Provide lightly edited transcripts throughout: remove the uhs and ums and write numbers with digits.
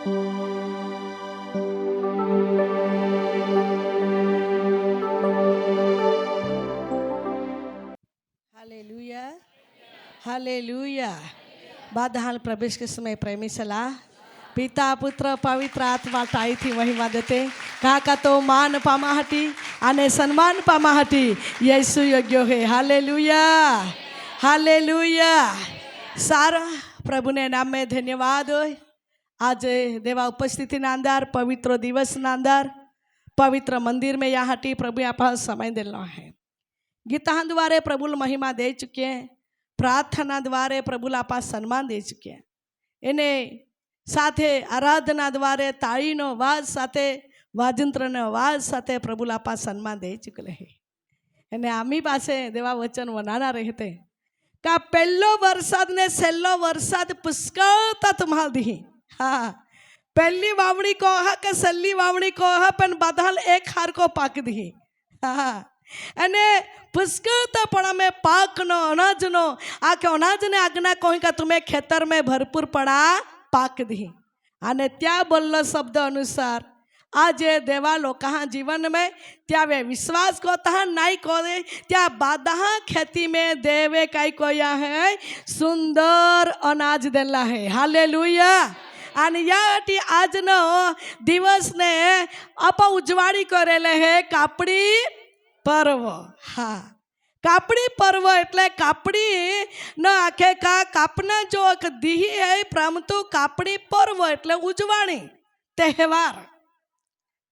Hallelujah hallelujah. बाद हाल प्रवेश के समय प्रेमी सलाह पिता पुत्र पवित्र आत्मा टाई थी महिमा देते काका तो मान पामा हटी आने सम्मान पामा हटी यीशु योग्य है। Hallelujah hallelujah. सारा प्रभु ने नाम में धन्यवाद हो। आज देवा उपस्थिति ना अंदर पवित्र दिवस ना अंदर पवित्र मंदिर में यहाँ हटी प्रभु आप समय देना है। गीता द्वारे प्रभु महिमा दे चुके हैं, प्रार्थना द्वारे प्रभु आपा सम्मान दे चुके हैं। इन्हें साथे आराधना द्वारे ताळीनो अवाज साथे वाजंत्रनो अवाज साथे प्रभु आपा सम्मान दे चुके हैं। इन्हें आमी पासे देवा वचन वनाना रहते का पहलो वरसाद ने सेल्लो वरसाद पुष्कळता तुम्हाल दी। हाँ, पहली वावणी को हा के सल्ली वावणी को हा पण बादल एक हार को पाक दी। हाँ, अने पुष्कळतापणा में पाकनो अनाजनो आके अनाज ने आज्ञा कही का तुम्हें खेतर में भरपूर पड़ा पाक दी। आने त्या बोललो शब्द अनुसार आज देवा लोक जीवन में त्या वे विश्वास को तहा नहीं कोरे त्या बादहा खेती में देवे काई कोया है सुंदर अनाज देला है। हालेलुया। आणि याटी आज नो दिवस ने आपा उजवाड़ी करेले है कापड़ी पर्व। हाँ, कापड़ी पर्व एटले कापड़ी न आखे का कापना जो एक दीही है परंतु कापड़ी पर्व एटले उजवाणी तहेवार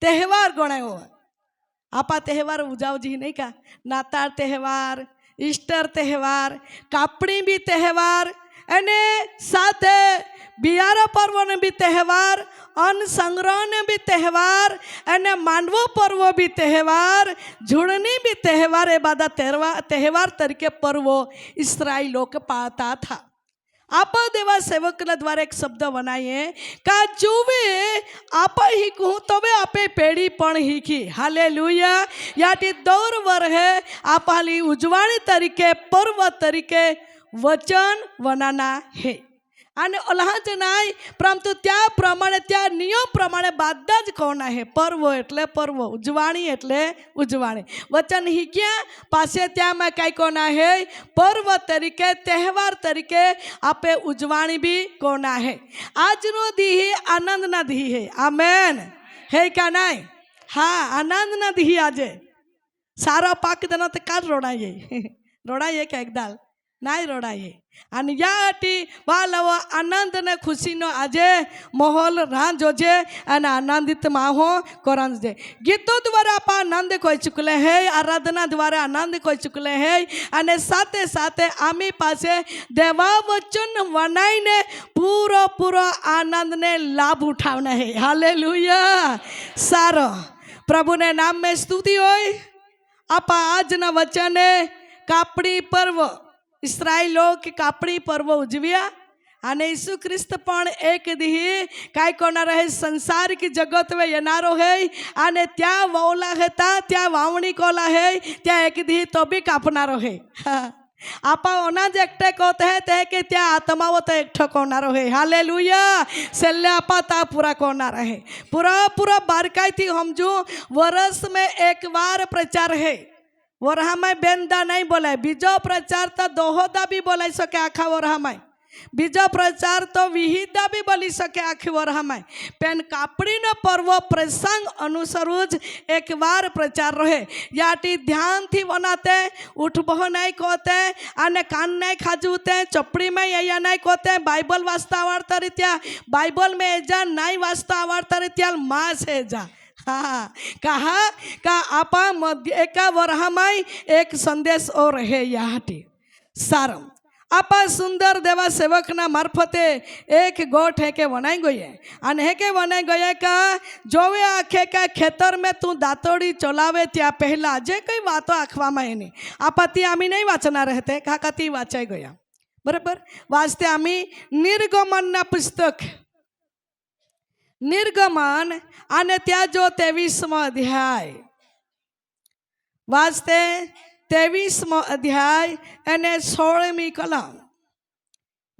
तहेवार गणायो। आपा तहेवार उजावजी नहीं का नाताळ तहेवार ईस्टर तहेवार कापड़ी भी तहेवार अने साथे बियारा पर्व ने भी तहेवार अन्न संग्रह ने भी तहेवार अने मानवो पर्व भी तहेवार झुड़नी भी तहेवार ए बादा तहेवार तरीके पर्वो इस्राएल लोग पाता था। आप देवा सेवक द्वारा एक शब्द बनाइए का जुवे आप ही कहूँ तबे आपे पेड़ी पण हीखी। हालेलुया। याटी दौर वर है आप हाली उजवाणी तरीके पर्व तरीके वचन वनाना है અને અલ્લાહ જનાય પરંતુ त्या प्रमाणे त्या नियम प्रमाणे બધા જ કોના है पर्व એટલે पर्व उजवाणी એટલે उजवाणी वचन ही क्या पासे त्या में कई कोना है पर्व तरीके तहेवार तरीके आपे उजवाणी भी कोना है। आज नो दी आनंद ना दी है। आमेन है क्या नहीं। हाँ, आनंद ना दी आजे सारा पाक देना तो काट रोड़ाइए रोड़ाइए क्या एकदाल नहीं रोड़ाइए आणि याटी वालव आनंद ने खुशी नो आजे माहौल रान जोजे अने आनंदित माहो कोरन जे गीतों द्वारा आप आनंद कोई चुकले है आराधना द्वारा आनंद कोई चुकले है अने साथे साथे आमी पासे देवा वचन वनाई ने पूरो पूरो आनंद ने लाभ उठावना है। हालेलुया। सारो प्रभु ने नाम में स्तुति होय। आप आज ना वचन कापड़ी पर्व इस्राएल लोग कापड़ी पर्व उजव्या અને ઈસુ ખ્રિસ્ત પણ એક દી કાંઈ કોના રહે સંસાર की जगत में येनारो है અને त्या वोला हेता त्या वावणी कोला है त्या एक दी तो भी कापनारो है। आपा अनाज एकटे कहते हैं ते के त्या आत्माओ तो एकठो कोनारो है। हालेलुया। सेल्ले आपा ता पूरा कोनार है पूरा पूरा बारकाई थी हम जो वर्ष में एक बार प्रचार है वरहा में बेंदा नहीं बोला बीजो प्रचार तो दोहोदा भी बोला सके आखा वरहा में बीजो प्रचार तो विहिदा भी बोली सके आखी वरहा में पेन कापड़ी न पर्व प्रसंग अनुसरूज एक बार प्रचार रहे याटी ध्यान थी बनाते उठ बहो नहीं कहते आने कान नहीं खाजूते चपड़ी में या नहीं कहते बाइबल वास्ता आवड़ता रित्या बाइबल में एजा नहीं वास्ता आवड़ता रित्या माँ से जा। हाँ, कहा का आपा मध्य एका वरहामाई एक संदेश और है याटी सारम आपा सुंदर देवा सेवक ना मार्फते एक गोठ है के वनाई गई है अने है के वनाई गई का जोवे आखे का खेतर में तू दातोड़ी चलावे त्या पहला जे कई बातों आखवा में नहीं आपा ती आमी नहीं वाचना रहते कहा का ती वाचाई गया बराबर वास्ते आमी निर्गमन ना पुस्तक निर्गमन आने त्या जो 23वां अध्याय वास्ते 23वां अध्याय अने 16મી कलम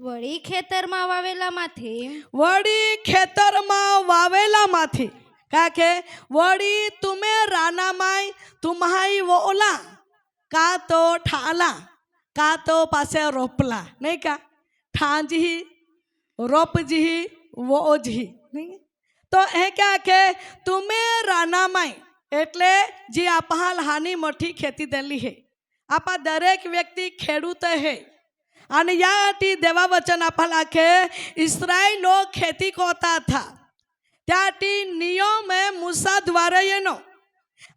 વળી ખેતરમાં વાવેલામાંથી વળી ખેતરમાં વાવેલામાંથી કાકે વળી તુમે રાનામાય તુમ્હાઈ વોલા કા તો ઠાલા કા તો પાસે રોપલા નહીં કા ઠાંજી રોપજી વોજી નહીં તો એ ક્યાં કે તુમે રાનામાય એટલે જે આપહાલ હાની મોટી ખેતી દેલી હે આપા દરેક વ્યક્તિ ખેડૂત હે અને याटी देवा वचन आपला के इस्राएल लोग खेती कोता था त्याटी नियम है मूसा द्वारा ये नो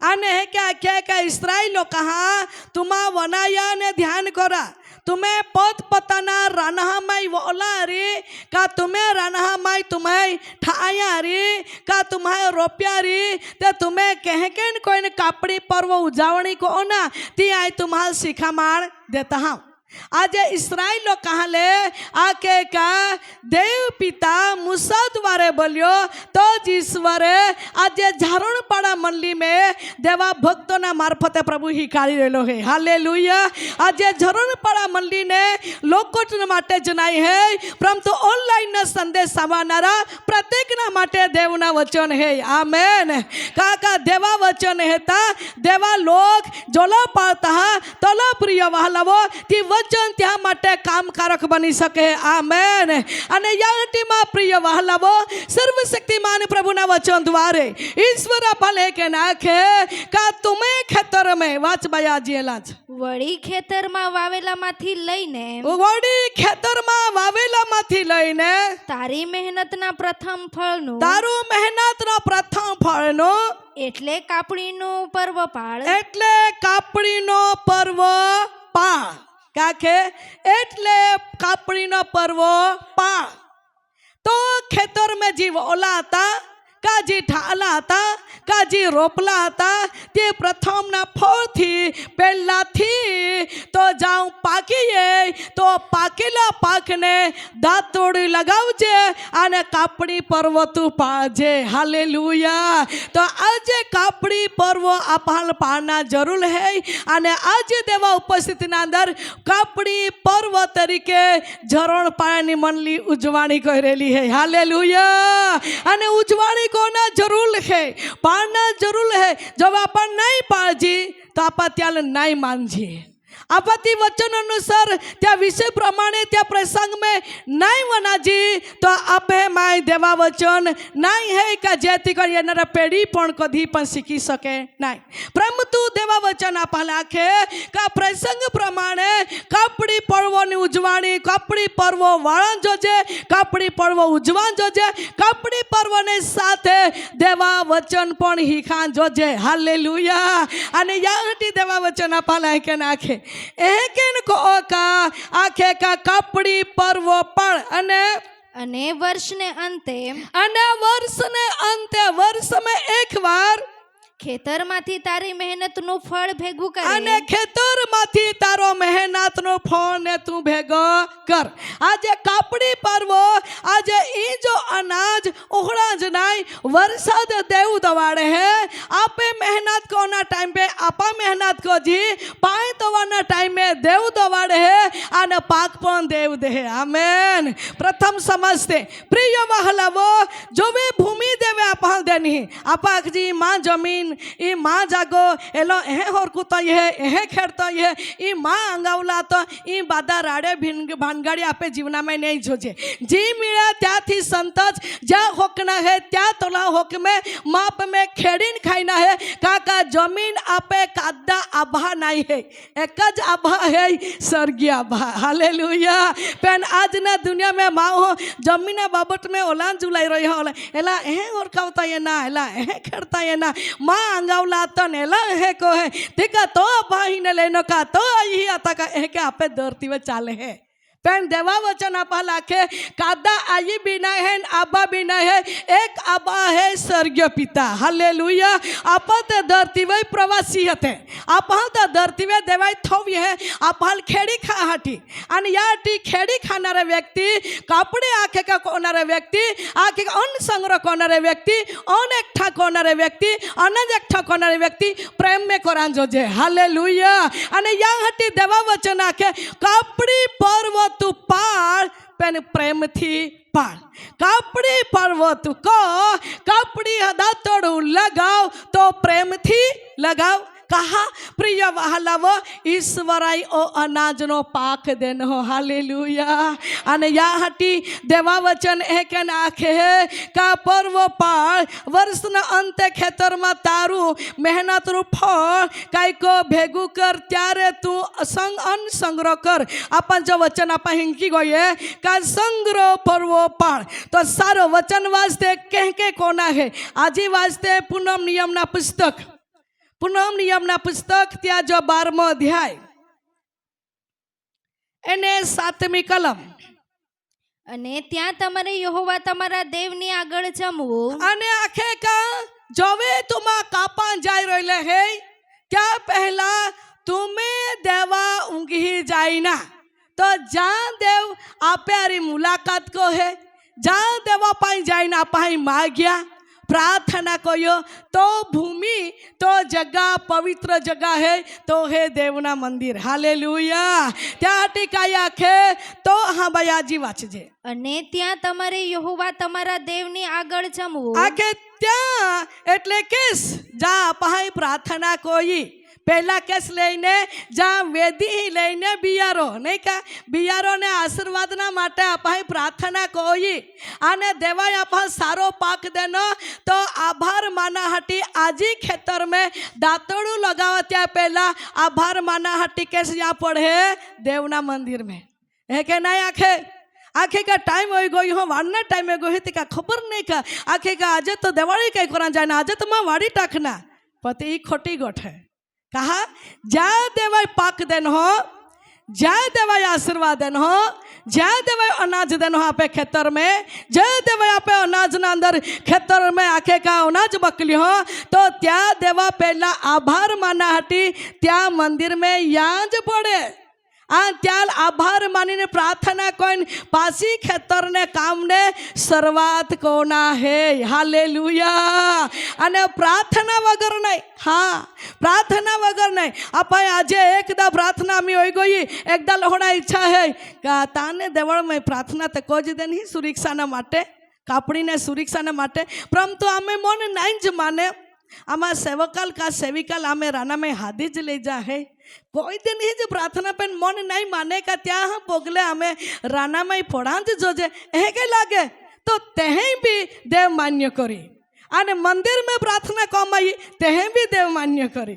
आने है क्या क्या क्या इस्राएल लोग कहा तुम्हा वनाया ने ध्यान करा तुम्हें पोत पताना रानहामाई वोला रे का तुम्हें रानहामाई तुम्हें ठाया रे का तुम्हें रोपिया रे ते तुम्हें कह के कोई ने कापड़ी पर्व उजावणी को ना ती आई तुम्हारा सिखामार देता हूँ आज इस्राएल लोग कहा ले आके का देव पिता मूसा द्वारे बोलियो तो जीश्वरे आज झारण पड़ा मंडली में देवा भक्तों ना मार्फते प्रभु ही कारी रेलो है हालेलुया आज झरण पड़ा मंडली ने लोकोट माटे जनाई है परंतु ऑनलाइन संदेश सामानारा प्रत्येक ना माटे देव ना वचन है आमेन काका देवा वचन है ता देवा लोग जोला पाता तोला प्रिय वहालवो ती वचन त्या माटे कामकारक बनी सके आमेन अने याटीमा प्रिय वहालवो सर्वशक्तिमान प्रभुना वचन द्वारे ईश्वर भले के नाखे का तुमे खेतर में वाच बया जेलाज વળી ખેતરમાં વાવેલામાંથી લઈને વડી ખેતરમાં વાવેલામાંથી લઈને તારી મહેનતના પ્રથમ ફળનું તારું મહેનતના પ્રથમ ફળનો એટલે કાપણીનું પર્વ પાળ એટલે કાપણીનો પર્વ પાળ કાકે એટલે કાપણીનો પર્વ પાળ તો ખેતર में जीव ओला હતા કાજી ઠાલા હતા કાજી રોપલા હતા તે પ્રથમના ફળથી પહેલાથી તો જાઉં પાકીએ તો પાકેલા પાકને દાંતોડી લગાવજે અને કાપડી પર્વ તું પાળજે હાલેલુયા તો આજે કાપડી પર્વ આપણ પાળના જરૂર હે અને આજે દેવા ઉપસ્થિતિના અંદર કાપડી પર્વ તરીકે ઝરણ પાળની મંડળી ઉજવણી કરેલી હે હાલેલુયા અને ઉજવણી कोना जरूर है पाना जरूर है जब अपन नहीं पाळजी तो आप त्याला नहीं मानजी आपत्ति वचन अनुसार त्या विषय प्रमाणे त्या प्रसंग में नहीं वनाजी तो आप है माय देवा वचन नहीं है का जेती कर येनारा पेढ़ी पण कधी पण शिकी सके नहीं परंतु देवा वचन आपला के का प्रसंग प्रमाणे कापड़ी पर्वोनी उजवाणी कापड़ी पर्व वाळन जोजे कापड़ी पर्व उजवान जोजे कापड़ी पर्वने साथे देवा वचन पण हीखान जोजे हालेलुया अने याहटी देवा वचन आपला के नाखे एकेन को का आखे का कापड़ी पर्व पण અને વર્ષને અંતે वर्ष में एक बार ખેતરમાંથી તારી મહેનતનું ફળ ભેગું કરે અને ખેતરમાંથી તારો મહેનતનો ફળ ને તું ભેગો કર આજે કાપડી પર્વ આજે ઈ જો અનાજ ઉખડા જ નહીં વરસાદ દેવ દવાડે હે આપે મહેનત કોના टाइम पे आपा मेहनत को जी पाए दवाना टाइम में देव दवाड़े है आने पाक पण देव दे आमेन प्रथम समझते प्रिय वहलावो जो वे भूमि देवे आपा देनी आपा जी मां जमीन ई मां जागो एलो एहे होरकू तो ये एहे खेड़तो ये ई मां अंगावला तो ई बादा राडे भानगाड़ी आपे जीवना में नहीं जोजे जी मिले त्याथी संतोष जा होकना है त्या तोला होक में माप में खेड़ीन खाईना है काका जमीन आपे कादा आभा नहीं है एक ज आभा है स्वर्गीय आभा हालेलुया पेन आज ना दुनिया में माँ हो जमीन बाबत में ओलान जुलाई रही हो एला एहे होरकावता ये ना एला एहे खेड़ता ये ना माँ अंगावला तो नेला है को है देखा तो भाई ने लेनो का तो यही आता का है के आपे धरती में चाले है पेन देवा वचन आपा लाखे कादा आई बिना है आबा बिना है एक आबा है स्वर्गीय पिता हालेलुया आपा ते धरती वे प्रवासी हते आपा ते धरती वे देवाय थोवी है आपा खेड़ी खा हटी आणि याटी खेड़ी खाणारे व्यक्ती कापडे आखे का कोणारे व्यक्ती आखे अन्न संग्रह कोणारे व्यक्ती अनेक ठा कोणारे व्यक्ती अनेक ठा कोणारे व्यक्ती प्रेम में कोरान जोजे हालेलुया आणि या हटी देवा वचन आखे कापडी पर्व तू पाळ પેન પ્રેમથી પાળ. કાપડી પાડવો તું કો, કાપડી દાંતોડું લગાવ તો પ્રેમથી લગાવ. कहा प्रिय वहालाव ईश्वराई ओ अनाजनो पाक देन हो. हालेलुया. अने या हटी देवा वचन एक नाखे का पर्व पाळ वर्षना अंते खेतर में तारू मेहनत रू फळ काई को भेगू कर त्यारे तू संग अन संग्रह कर. आपण जो वचन आप हिंकी गये का संग्रह पर्व पाळ तो सारो वचन वास्ते कह के कोना है. आजी वास्ते पूनम नियमना पुस्तक, પૂનમ નિયમના પુસ્તક ત્યાં જો 12મો અધ્યાય એને 7મી કલમ. અને ત્યાં તમારે યહોવા તમારા દેવની આગળ જમવું. અને આખે કા જોવે તુમા કાપા જાય રહેલે હે ત્યાં પહેલા તુમે દેવા ઊંઘી જાય ના તો જા દેવ આપ્યારી મુલાકાત को है जा देवा पाई जाए ना पाई माग्या प्रार्थना कयो तो भूमि तो जगह पवित्र जगह है तो है देवना मंदिर. हालेलुया. त्या टिकाया खे तो हाँ बयाजी वाचजे. અને ત્યાં તમારે યહોવા તમારા દેવની આગળ જમવું. आखे त्या એટલે કેસ જા પાઈ प्रार्थना कोई पहला केस लईने जा वेदी लईने बियारो नहीं का बियारो ने आशीर्वाद ना माटे आपाई प्रार्थना कोई आने देवाय आपा सारो पाक देनो तो आभार माना हटी आजी खेतर में दातड़ू लगावा त्या पहला आभार माना हटी केस या पढ़े देवना मंदिर में है के नहीं. आखे आखे का टाइम हो गई हो वाड़ना टाइम हो गई का खबर नहीं का आखे का आज तो दिवाली कई करा जाए ना आज तो मैं वाड़ी टाकना पति खोटी गोठ है. कहा जा देवाय पाक देन हो, जा देवाय आशीर्वाद देन हो, जा देवाय अनाज देन हो आपे खेतर में, जा देवाय आपे अनाज ना अंदर खेतर में आखे का अनाज बकली हो तो त्या देवा पहला आभार माना हटी त्या मंदिर में याज पड़े. आ त्याल आभार मानी प्रार्थना कोइन पासी खेतर ने काम ने शरुआत कोना है. हालेलुया. अने प्रार्थना वगर नहीं. हाँ प्रार्थना वगर नहीं. आप आज एकदा प्रार्थना में होई गई एकदा लोहड़ा इच्छा है का ताने देवळ में प्रार्थना तो कोज देन ही सुरक्षा ना माटे कापड़ी ने सुरक्षा ना माटे परंतु आमे मन नहीं ज माने आमा सेवकाल का सेविकाल आमे राना में हादी ज ले जा है कोई दिन ही जो प्रार्थना पेन मन नहीं माने का त्या हम पोगले हमें राना में फोड़ांत जोजे है के लागे तो तेहें भी देव मान्य करी. आने मंदिर में प्रार्थना कमाई तेहें भी देव मान्य करी.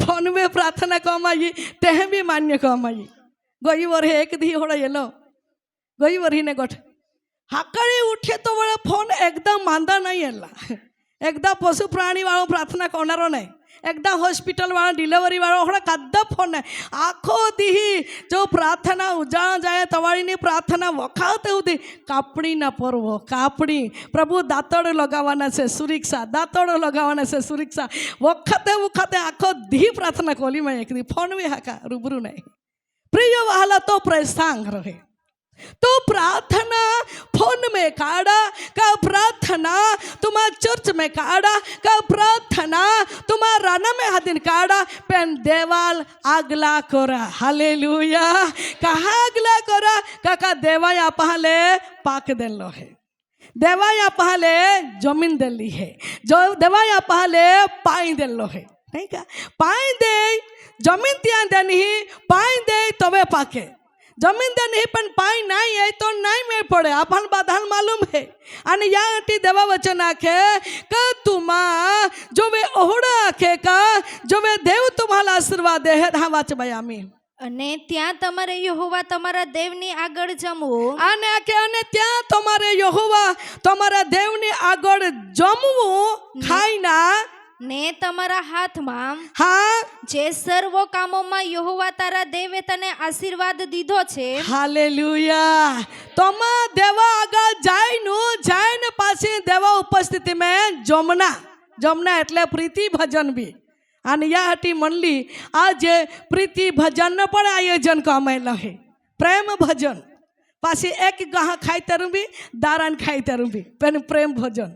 फोन में प्रार्थना कमाई तेहें भी मान्य कमाई. गई वर एक दी होड़ा येलो गई वर ही ने गोठ हाकड़ी उठे तो बड़े फोन एकदम मांदा नहीं येला एकदा पशु प्राणी वालों प्रार्थना करनारो नहीं एकदा हॉस्पिटल वाला डिलीवरी वाला होड़ा कद्दा फोन है आखो दी जो प्रार्थना उजाड़ जाए तवाड़ी ने प्रार्थना वखाते होती कापड़ी ना परवो कापड़ी प्रभु दातड़ लगावाना से सुरक्षा दातड़ लगावाना से सुरक्षा वखाते वखाते आखो दी प्रार्थना कोली में एक दी फोन में हाका रूबरू नहीं. प्रिय वाला तो प्रसंग रहे तो प्रार्थना फोन में काढ़ा का प्रार्थना तुम्हारा चर्च में काढ़ा का प्रार्थना तुम्हारा राना में हदिन काढ़ा पेन देवाल आगला कोरा. हालेलुया. कहा आगला कोरा काका देवा या पहले पाक देन लो है देवा या पहले जमीन दिल्ली है जो देवा या पहले पाई दिल लो है नहीं का पाई दे जमीन त्या देनी पाई दे तवे पाके जमीन दे नहीं पण पाई नहीं है तो नहीं में पड़े अपन बाधान मालूम है. अने यहाँ टी देवा वचन आखे का तुमा जो वे ओहड़ा आखे का जो वे देव तुम्हारा आशीर्वाद दे है. हाँ वाच भाई आमी. અને ત્યાં તમારે યહોવા તમારા દેવની આગળ જમવું. આને આકે અને ત્યાં તમારે યહોવા તમારા દેવની આગળ જમવું ખાઈ ના ને તમારા હાથમાં हाँ જે સર્વ કામોમાં યહોવા તારા દેવે તને આશીર્વાદ દીધો છે. हालेलुया. तोमा देवा આગળ જાયનું જાયને પાછી દેવા ઉપસ્થિતિ में જમના જમના એટલે પ્રીતિ ભજન બી અને યા હટી મંડલી आज प्रीति भजन पण आयोजन कमायेलो है. प्रेम भजन पाછી एक गाह खाई तरु बी दारान खाई तरु बी पेन प्रेम भजन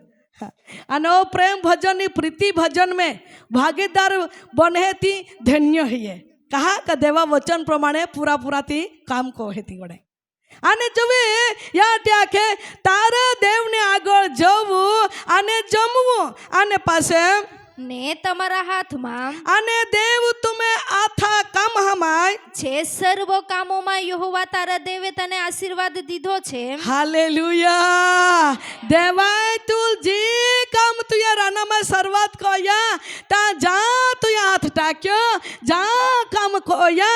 અને प्रेम भजन प्रीति भजन में भागीदार बने थी धन्य है. कहा का देवा वचन प्रमाणे पूरा पूरा थी काम को है थी गणे અને જુએ યા ત્યાં કે તારા દેવને આગળ જવું અને જમવું અને પાસે ને તમારા હાથમાં અને દેવ તમે આથા કામ હમાય જે સર્વ કામોમાં યહોવા તારા દેવે તને આશીર્વાદ દીધો છે. हालेलुया देवाय तू जी काम तुया राना में शरुआत कोया ता जा तुया हाथ टाक्यो जा काम कोया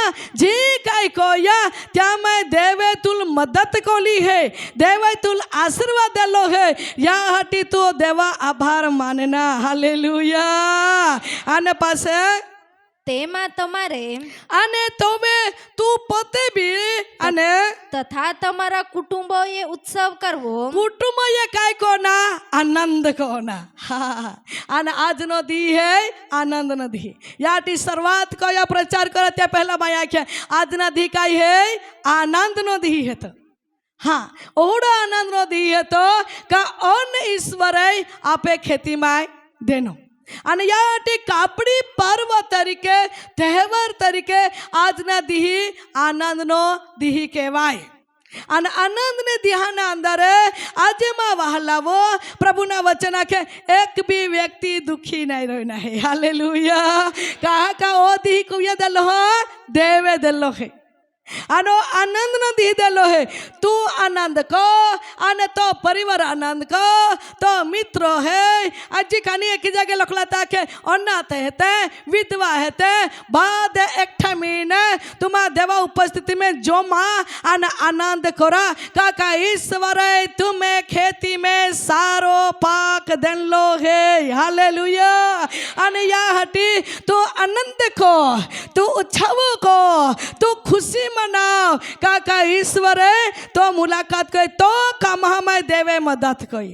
जी काई कोया त्या मैं देवे तुल मदद कोली है देवे तुल आशीर्वाद देलो है या हटी तो देवा आभार मानना. हालेलुया आने पासे તેમાં તમારે અને તોમે તું પોતે બી અને તથા તમારા કુટુંબોએ ઉત્સવ કરવો. કુટુંબએ કાંઈ કોના આનંદ કોના હા અને આજનો દી હે આનંદનો દી યાટી શરૂઆત કયા પ્રચાર કરે ત્યાં પહેલા ભાઈ આખ્યા આજના દી કાંઈ હે આનંદનો દી હતો. હા ઓડો આનંદનો દી હતો કા અન ઈશ્વરે આપે ખેતીમાં દેનો અને યાટી કાપડી પર્વ તરીકે તહેવાર તરીકે આજના દી આનંદનો દી કહેવાય. અને આનંદને દિહાના અંદર આજે માં વહાલાવો પ્રભુના વચન આખે એક બી વ્યક્તિ દુખી નહીં રહ્યો નહીં. હાલેલુયા કહા કા ઓ દી કુયા દલો દેવે દલો હે આનો આનંદનો દી દેલો હે. તું આનંદ કો અને તો પરિવાર આનંદ કો તો મિત્રો હે આજે કાની એક જગ્યાએ લખલા તા કે અનાથ हेते विधवा हेते बाद एकठा महीने तुम्हा देवा उपस्थिति में जो माँ आन आनंद करा काका ईश्वर तुम्हें खेती में सारो पाक देन लो है. हालेलुया અને યા हटी तू आनंद को तू उत्सव को तू खुशी मनाव काका ईश्वरे तो मुलाकात कई तो काम हमें देवे मदद कई.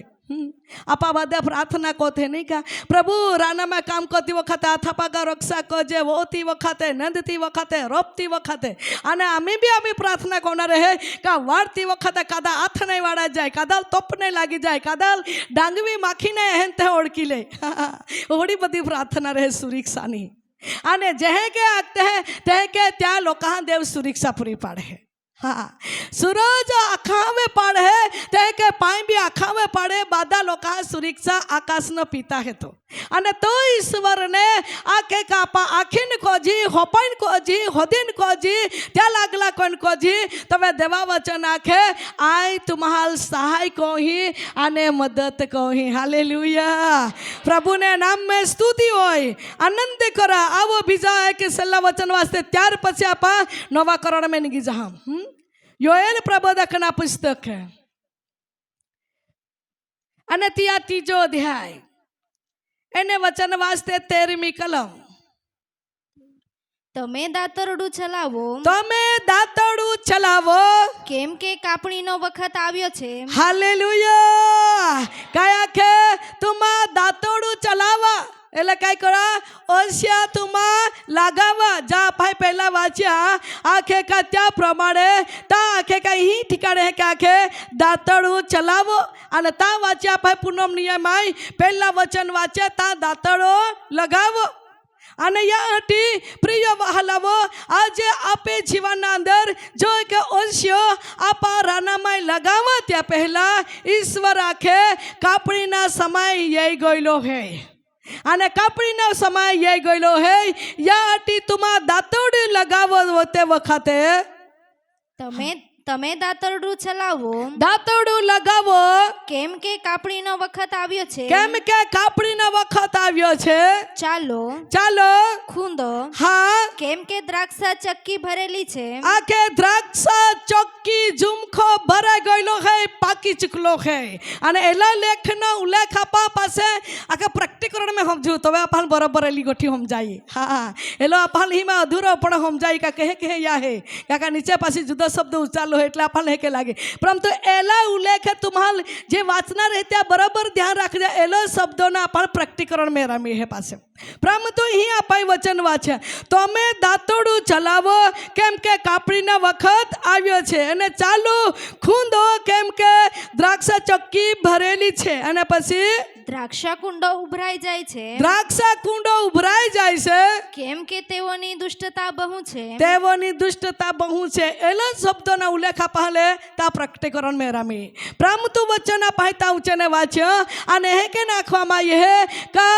आपा बदे प्रार्थना को थे नहीं का प्रभु राना में काम करती वखते आथापागा रक्षा करजे वोती वखते नंदती वखते रोपती वखते અને અમે બી અમે પ્રાર્થના કોના રહે કે વાળતી વખતે કાદા હાથ નહીં વાળા જાય કાદા તોપ નહીં લાગી જાય કાદા ડાંગવી માખીને હેન તે ઓળખી લે. ઓડી બધી પ્રાર્થના રહે સુરક્ષાની અને જેહે કે આગતે હે તે કે ત્યાં લોકો દેવ સુરક્ષા પૂરી પાડે. हाँ सूरज आखावे पाड़े ते के पाई भी आखावे पाड़े बादा लोका सुरक्षा आकाश न पीता है तो અને તો ઈશ્વર ને આકે કાપા આખીન કોજી હોપાઈન કોજી હોદીન કોજી त्या लागला कोण कोजी तवे देवा वचन आखे आई तुम्हाल सहाय कोही आने मदद कोही. हालेलुया प्रभु ने नाम में स्तुति होय आनंद करा. आवो बीजा है कि सल्ला वचन वास्ते त्यार પછી આપા નવા કરણ में निगी जहां योएल प्रबोधकना पुस्तक है અને ત્યાં ત્રીજો અધ્યાય એને વચન વાસ્તે 13મી કલમ. તમે દાતરડું ચલાવો તમે દાતરડું ચલાવો કેમ કે કાપણીનો વખત આવ્યો છે. હાલેલુયા કયા કે તુમા દાતરડું ચલાવા એટલે કઈ કરા ઓશિયા તુમા લાગાવા જા ભાઈ પહેલા વાંચ્યા આખે કા त्या પ્રમાણે તા આખે કા ही ठिकाणे है કે આખે દાતરડું ચલાવો અને તા વાંચ્યા ભાઈ પૂનમ નિયમાય પહેલા વચન વાંચ્યા તા દાતરડો લગાવો. અને યા હટી પ્રિય વહાલાવો આજે આપે જીવનના અંદર જો કે ઓશિયો આપા રાનામાં લગાવા ત્યાં પહેલા ઈશ્વર આખે કાપણીના સમય યઈ ગયેલો હે અને કાપણીનો સમય યઈ ગયેલો હે. યા હટી તુમા દાતરડું લગાવો તે વખતે તમે દાતરડું ચલાવો દાતરડું લગાવો કેમ કે કાપણીનો વખત આવ્યો છે. કેમ કે કાપણીનો વખત આવ્યો છે. ચાલો ચાલો ખૂંદો હા કેમ કે દ્રાક્ષા ચક્કી ભરેલી છે. આકે દ્રાક્ષા ચોક્કી ઝુમખો ભરાઈ ગયેલો હે પાકી ચૂકલો હે અને એલા લેખનો ઉલ્લેખ આપા પાસે આકે પ્રેક્ટિકરણ में સમજુ તો अपन बराबर एली गोठी समजाई. हाँ एलो अपन ही में अधूरो पण समजाई का कहे के या है काका नीचे पासी जुदा शब्द उच्चारो એટલે આપણને કે લાગે પરંતુ એલા ઉલ્લેખ तुम्हाल જે વાંચના રહેતા બરાબર ધ્યાન રાખજે એલો શબ્દોના પણ પ્રેક્ટિકરણ में રમી હે પાસે પરંતુ અહીં આપાઈ વચન વાંચે તમે દાતરડું ચલાવો કેમ કે કાપણીના વખત આવ્યો છે અને ચાલો ખૂંદો કેમ કે દ્રાક્ષા ચક્કી ભરેલી છે અને પછી દ્રાક્ષા કુંડો ઉભરાઈ જાય છે, દ્રાક્ષા કુંડો ઉભરાઈ જાય છે, કેમ કે તેઓની દુષ્ટતા બહુ છે. તેઓની દુષ્ટતા બહુ છે. એલા શબ્દોના ઉલ્લેખ પાહલે તા પ્રકટીકરણ મેરામી પ્રમતુ વચના પાહતા ઉચને વાચ્ય અને હે કે નાખવામાં હે કા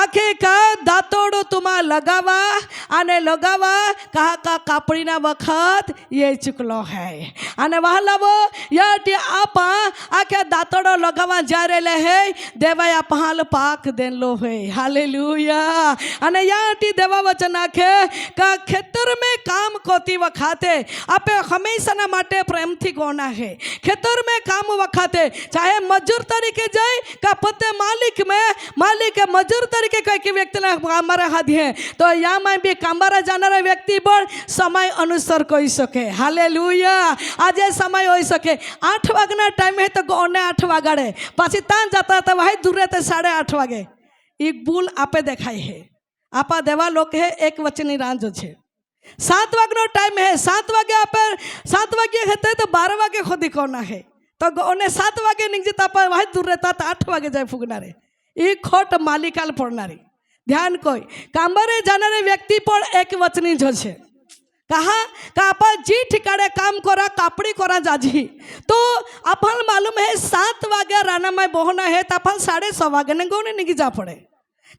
આખે કા દાતોડો તુમા લગાવા અને લગાવા કહા કા કાપડીના વખત ये ચુકલો હૈ અને વહાલાવો યાટી આપા આખે દાતોડો લગાવા જ્યારે લે હે દેવાયા પહાલ પાક દેલો હે. હાલેલુયા. અને યાટી દેવા વચન આખે કા ખેતર મેં કામ કોતી વખાતે આપે હંમેશાના માટે પ્રેમથી ગોના હે. ખેતર મેં કામ વખાતે ચાહે મજૂર તરીકે જાય કા પોતે માલિક મજૂર તરીકે કઈ કે વ્યક્તિને કામરા હાથી હે તો યામાં બી કામરા જાનારા વ્યક્તિ પણ સમય અનુસાર કહી શકે. હાલેલુયા. આજે સમય હોઈ શકે 8 વાગ્યાના ટાઈમ હે તો ગોને 8 વાગાડે પછી ત્યાં જતા હતા વહાઈ દૂર રહેતે 8:30 વાગે એક ભૂલ આપે દેખાય હે. આપા દેવા લોક હે એક વચની રાંજો છે 7 વાગ્યાનો ટાઈમ હે 7 વાગે આપે 7 વાગે હતે તો 12 વાગે ખોદી કોના હે તો ગોને 7 વાગે નીકળતા આપા વહાઈ દૂર રહેતા 8 વાગે જાય ફૂગનારે એ ખોટ માલિકાલ પડનારી. ધ્યાન કોઈ કામરે જાનારે વ્યક્તિ પણ એક વચની જ છે. कहा का आप जी ठिकाने काम करा कापड़ी करा जाजी तो अपन मालूम है 7 वागे राना में बोहना है तो अपन 6:30 वागे ने गोने निगी जा पड़े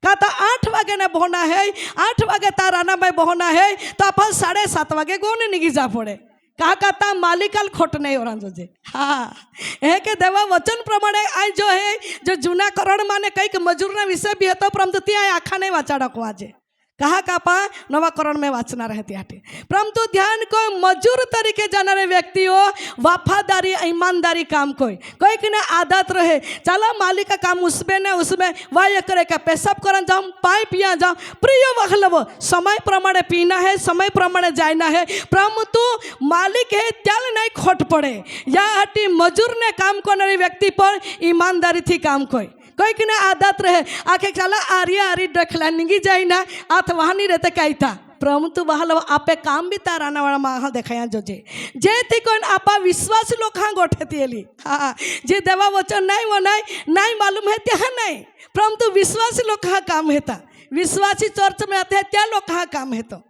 का तो 8 वागे ने बोहना है 8 वागे ता राना में बोहना है तो अपन 7:30 वागे गोने निगी जा पड़े कहा कहता मालिकाल खोट नहीं हो रहा जे. हाँ है के देवा वचन प्रमाणे आज जो है जो जूना करण माने कई मजूरना विषय भी હતો परंतु ત્યાં આખા નહીં વાચાડકો આજે कहा कापा नवाकरण में वाचना रहती है परंतु ध्यान को मजूर तरीके जाने व्यक्तियों वफादारी ईमानदारी काम कोई कि ना आदत रहे चला मालिक का काम उसमें न उसमें वाह करे क्या पेशाब करन जाऊँ पाई पिया जाऊँ प्रिय वखलब समय प्रमाणे पीना है समय प्रमाणे जाना है परंतु मालिक है त्याल नहीं खोट पड़े या हटी मजूर ने काम करने व्यक्ति पर ईमानदारी थी काम कोई कि ना आदत रहे आखे चला आर्या आरी डखला निगी जाए ना आथ वहाँ नहीं रहते कहीं था परंतु वहाँ आपे काम भी ताराना वाला माहौल देखाया जोजे जे थी कोई आपा विश्वास लोग हाँ गोठे थी हाँ जे देवा वचन नहीं वो नहीं मालूम है त्या नहीं परंतु विश्वासी लोग हाँ काम है था विश्वासी चर्च में आते हैं त्या लोग हाँ काम है तो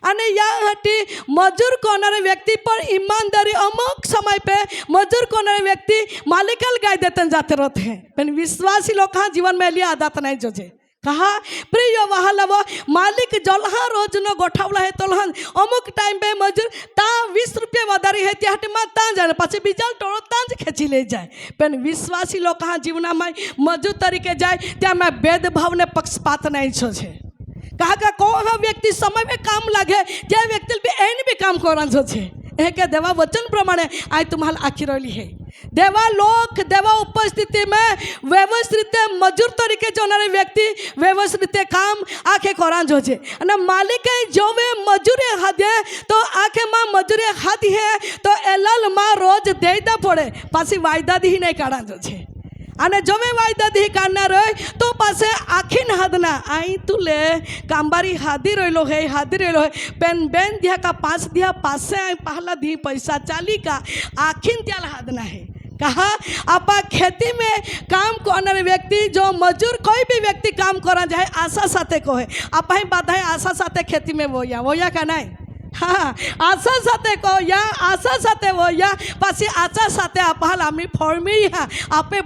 અને યા હટી મજૂર કોનારે વ્યક્તિ પર ઈમાનદારી અમુક સમય पे મજૂર કોનારે વ્યક્તિ માલિકલ ગાય દેતન જાતે रहते हैं પણ વિશ્વાસી लोग हाँ जीवन में लिया आदत नहीं जोजे कहा प्रिय वहालव मालिक जलहा रोज न गोठावला है तोलहन अमुक टाइम पे मजूर ता 20 रुपया वधारी है त्या हटे ता जाने पाछे बीजा टोळो तांज खेची ले जाए पण विश्वासी लोग हाँ जीवना में मजूर तरीके जाए त्या में भेदभाव ने पक्षपात नहीं छे कहा का कोई व्यक्ति समय में काम लगे जे व्यक्ति भी एन भी काम करा है के देवा वचन प्रमाणे आज तुम्हारा आखी रही है देवा लोक देवा उपस्थिति में व्यवस्थित मजूर तरीके जोनारे व्यक्ति व्यवस्थित काम आखे करा जोजे અને માલિકે જોવે મજૂરે હાથે તો આખે માં મજૂરે હાથી હે તો એલાલ માં રોજ દેતા પડે પાછી વાયદા દી નહીં કાઢા જોજે અને જોવે વાયદા દી કાઢના રહે તો પાસે આખીન હાદના આઈ તુલે કાંબારી હાદી રહેલો है पेन बेन दिया का 5 दिया पासे आई पहला दी पैसा चाली का आखिन त्याल हादना है कहा आपा खेती में काम करने व्यक्ति जो मजूर कोई भी व्यक्ति काम करा जाए आशा साथे को है आप ही बात है आशा साथे खेती में वो या का नहीं हाँ आशा साथे को या आशा साथे वो या पासी आशा साथे आपहाल आमी फळ मिळी हा आपे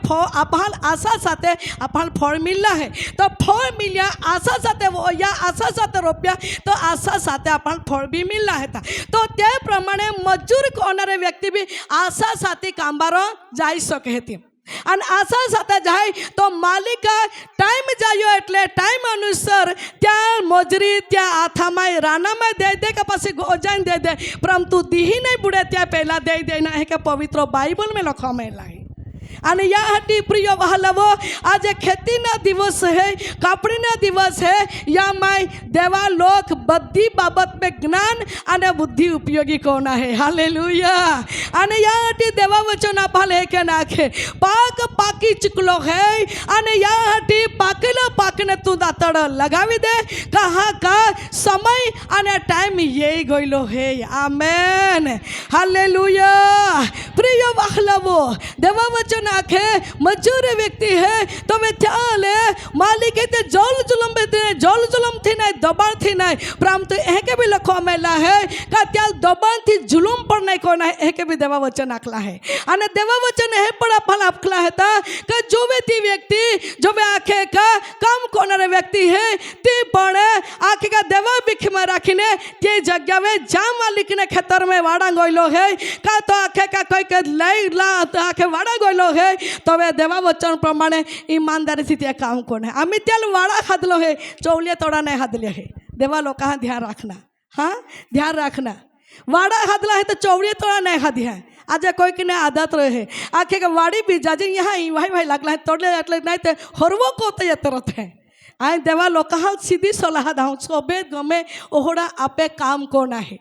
आपहाल आशा साथे आपहाल फळ मिळला है तो फळ मिल्या आशा साथे वो या आशा साथे रोप्या तो आशा साथे आपहाल फळ भी मिळला है तो ते प्रमाणे मजूर करणारे व्यक्ति भी आशा साथे कामबारो जाई सके थी અને આશા સાથે જાય તો માલિક ટાઈમ જાયો એટલે ટાઈમ અનુસાર ત્યાં મજૂરી ત્યાં આથામાં રાનામાં દે કે પછી ગોજાઈને દે પરંતુ દીહી નહીં બુડે ત્યાં પહેલાં દે ના હે કે પવિત્ર બાઇબલ में લખવામાં લાગે અને યા હટી પ્રિય વહાલવો આજે ખેતીના દિવસ है કાપડીના દિવસ है या मैं देवा लोक बधी बाबत में ज्ञान અને બુદ્ધિ ઉપયોગી કોના है हालेलुया અને યા હટી દેવા વચન આપલે કે નાખે પાક પાકી ચકલો है અને યા હટી પાકેલા પાકને તું દાતડ લગાવી દે કહા કા સમય અને ટાઈમ યે ગયેલો है आमेन हालेलुया प्रिय यो वाहलावो देवा वचन आखे मजूर व्यक्ति है तो वे त्याले मालिक ते जल जुलम थी नहीं दबाण थी नहीं परंतु ए के भी लखवा मेला है का त्याल दबाण थी जुलम पर नहीं कोना है ए के भी देवा वचन आखला है અને દેવા વચન હે પણ ફળ આપખલા હતા કે જોવે તે વ્યક્તિ જોવે આખે કા કામ કોનારે વ્યક્તિ હે તે પણ આખે કા દેવા બીખમાં રાખીને તે જગ્યાએ જા માલિકને ખેતર में વાડા ગોયલો હે કા તો આખે કા કોઈ કે લઈ લા આખે વાડા ગોયલો હે તો વે દેવા વચન પ્રમાણે ઈમાનદારીથી તે કામ કોને આમી તેલ વાડા ખાધલો હે ચૌલિયા તોડા નહીં હાદલે હે દેવા લોકો ध्यान रखना हाँ ध्यान रखना वाड़ा हादला है तो चौड़िया तोड़ा नहीं हादी है आज कोई की नहीं आदत रहे आखे के वाड़ी भी जाजे यहाँ भाई भाई लगला है तोड़ले अटले नहीं तो हरवो को तो ये तरत है आए देवा लोग कहाँ सीधी सलाह दाऊँ सोबे गमे ओहड़ा आपे काम को ना है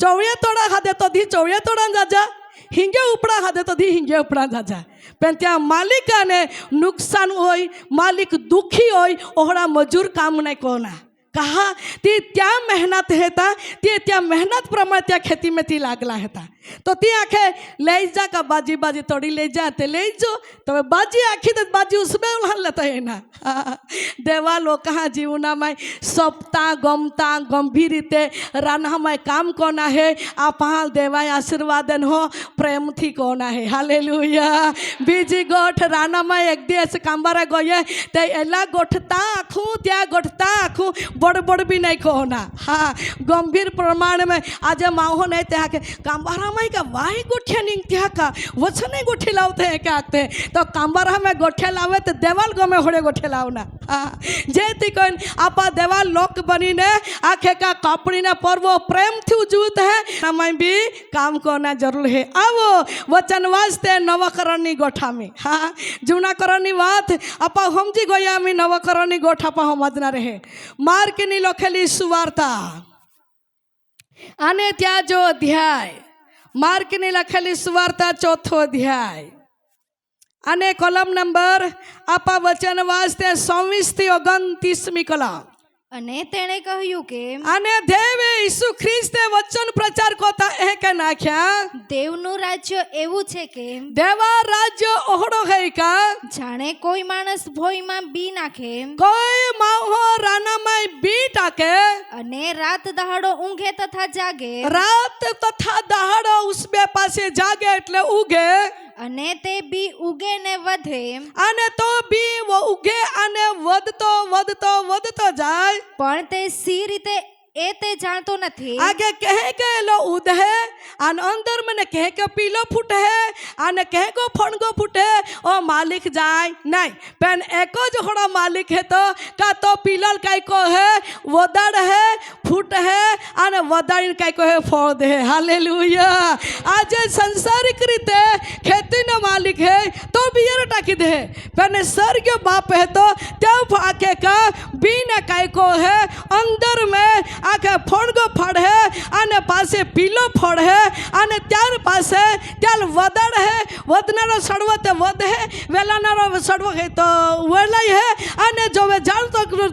चौड़िया तोड़ा हादे तो धी चौड़िया तोड़ा जाजा हिंगे उपड़ा हादे तो धी हिंगे उपड़ा जाजा पण त्या मालिकाने नुकसान होई मालिक दुखी होई ओहड़ा मजूर काम नहीं कोना कहा ती त्या मेहनत हेता ती त्या मेहनत प्रमाण त्या खेती में ती लागला हेता तो ती आखे ले जा का बाजी बाजी तोड़ी ले जा ते ले जो तो बाजी आखी तो बाजी उसमें उल्हन लेता है ना देवा लोग कहाँ जीवना में सप्ता गमता गंभीर रीते राना में काम कोना है आप हाल देवा आशीर्वादन हो प्रेम थी कोना है हालेलुया बीजी गोठ राना में एक दिवस कांबारा गए ते एला गोठता आखू त्या गोठता आखू बड़ बड़ भी नहीं कोना हाँ गंभीर प्रमाण में आज माहो नहीं त्या के कांबारा में का वाही गोठिया नहीं त्या का वचने गोठी लावते हैं क्या आते तो कांबारा में गोठिया लावे तो देवाल गो में होड़े गोठिया लावना हाँ जे ती कोई आपा देवाल लोक बनी ने आखे का कापड़ी ने पर्व प्रेम थी उजूत है हमें भी काम करना जरूर है आवो वचन वास्ते नवकरणी गोठा में हाँ जूनाकरणी बात आपा हम जी गोया में नवकरणी गोठा पा हम मजना रहे मार के नी लखेली सुवार्ता आने त्या जो अध्याय मार के नी लखेली सुवार्ता चौथो अध्याय आने कलम नंबर आपा वचन वास्ते 24 થી 29મી કલમ અને તેણે કહ્યું કે અને દેવે ઈસુ ખ્રિસ્તે વચન પ્રચાર કોતા એ કે નાખ્યા દેવનું રાજ્ય એવું છે કે દેવા રાજ્ય ઓહડો હે કા જાણે કોઈ માણસ ભોયમાં બી નાખે કોઈ માહો રાનામાં બી टाके અને રાત દહાડો ઊંઘે તથા જાગે રાત તથા દહાડો ઉસબે પાસે જાગે એટલે ઉગે અને તે બી ઉગે ને વધે અને તો બી ઉગે અને વધતો જાય પણ તે સી રીતે એ તે જાણતો નથી आगे कहे के लो उद है आन अंदर में कहे के पीलो फुट है आने कहे को फणगो फुटे ओ मालिक जाए नहीं पेन एको जोड़ा मालिक है तो का तो पीलल काय को है वदड़ है फुट है आने वदड़ काय को है फोड़ है हालेलुया आज संसारिक रीते खेती न मालिक है तो बियर टाकी दे पेन स्वर्ग बाप है तो तब आके का बिना काय को है अंदर में आखे फोड़गो फड़ है आने पासे पीलो फड़ है आने त्यार पासे त्याल वदड़ है वदनारो सड़वो ते वद है वेलानारो सड़वो है तो वेलाई है आने जो वे जाल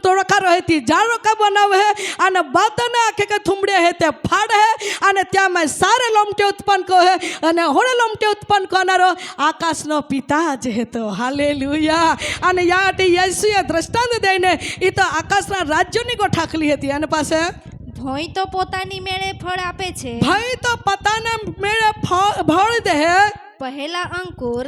तो रखा रहे थी जालो का बनावे है आने बातना आखे के थुमड़े है ते फाड़ है आने त्या में सारे लोमटे उत्पन्न को है आने होड़े लोमटे उत्पन्न करनारो आकाश नो पिता ज है तो हालेलुया आने याटी येशुए दृष्टांत देने ई तो आकाश ना राज्य नी गोठाकली हती आने पासे ભોય તો પોતાની મેળે ફળ આપે છે भाई तो पता न मेरे फल दे પહેલા અંકુર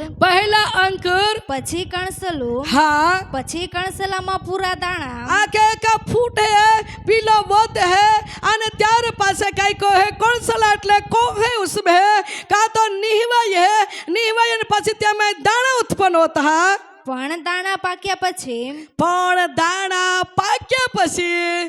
પછી કણસલું हाँ પછી કણસલામાં પૂરા દાણા आके का फूट है पीलो वद है आने त्यार पासे काई को है कौन सला એટલે को है उसमें का तो निहवाय ने पासे त्या में दाना उत्पन्न होता है પણ દાણા પાક્યા પછી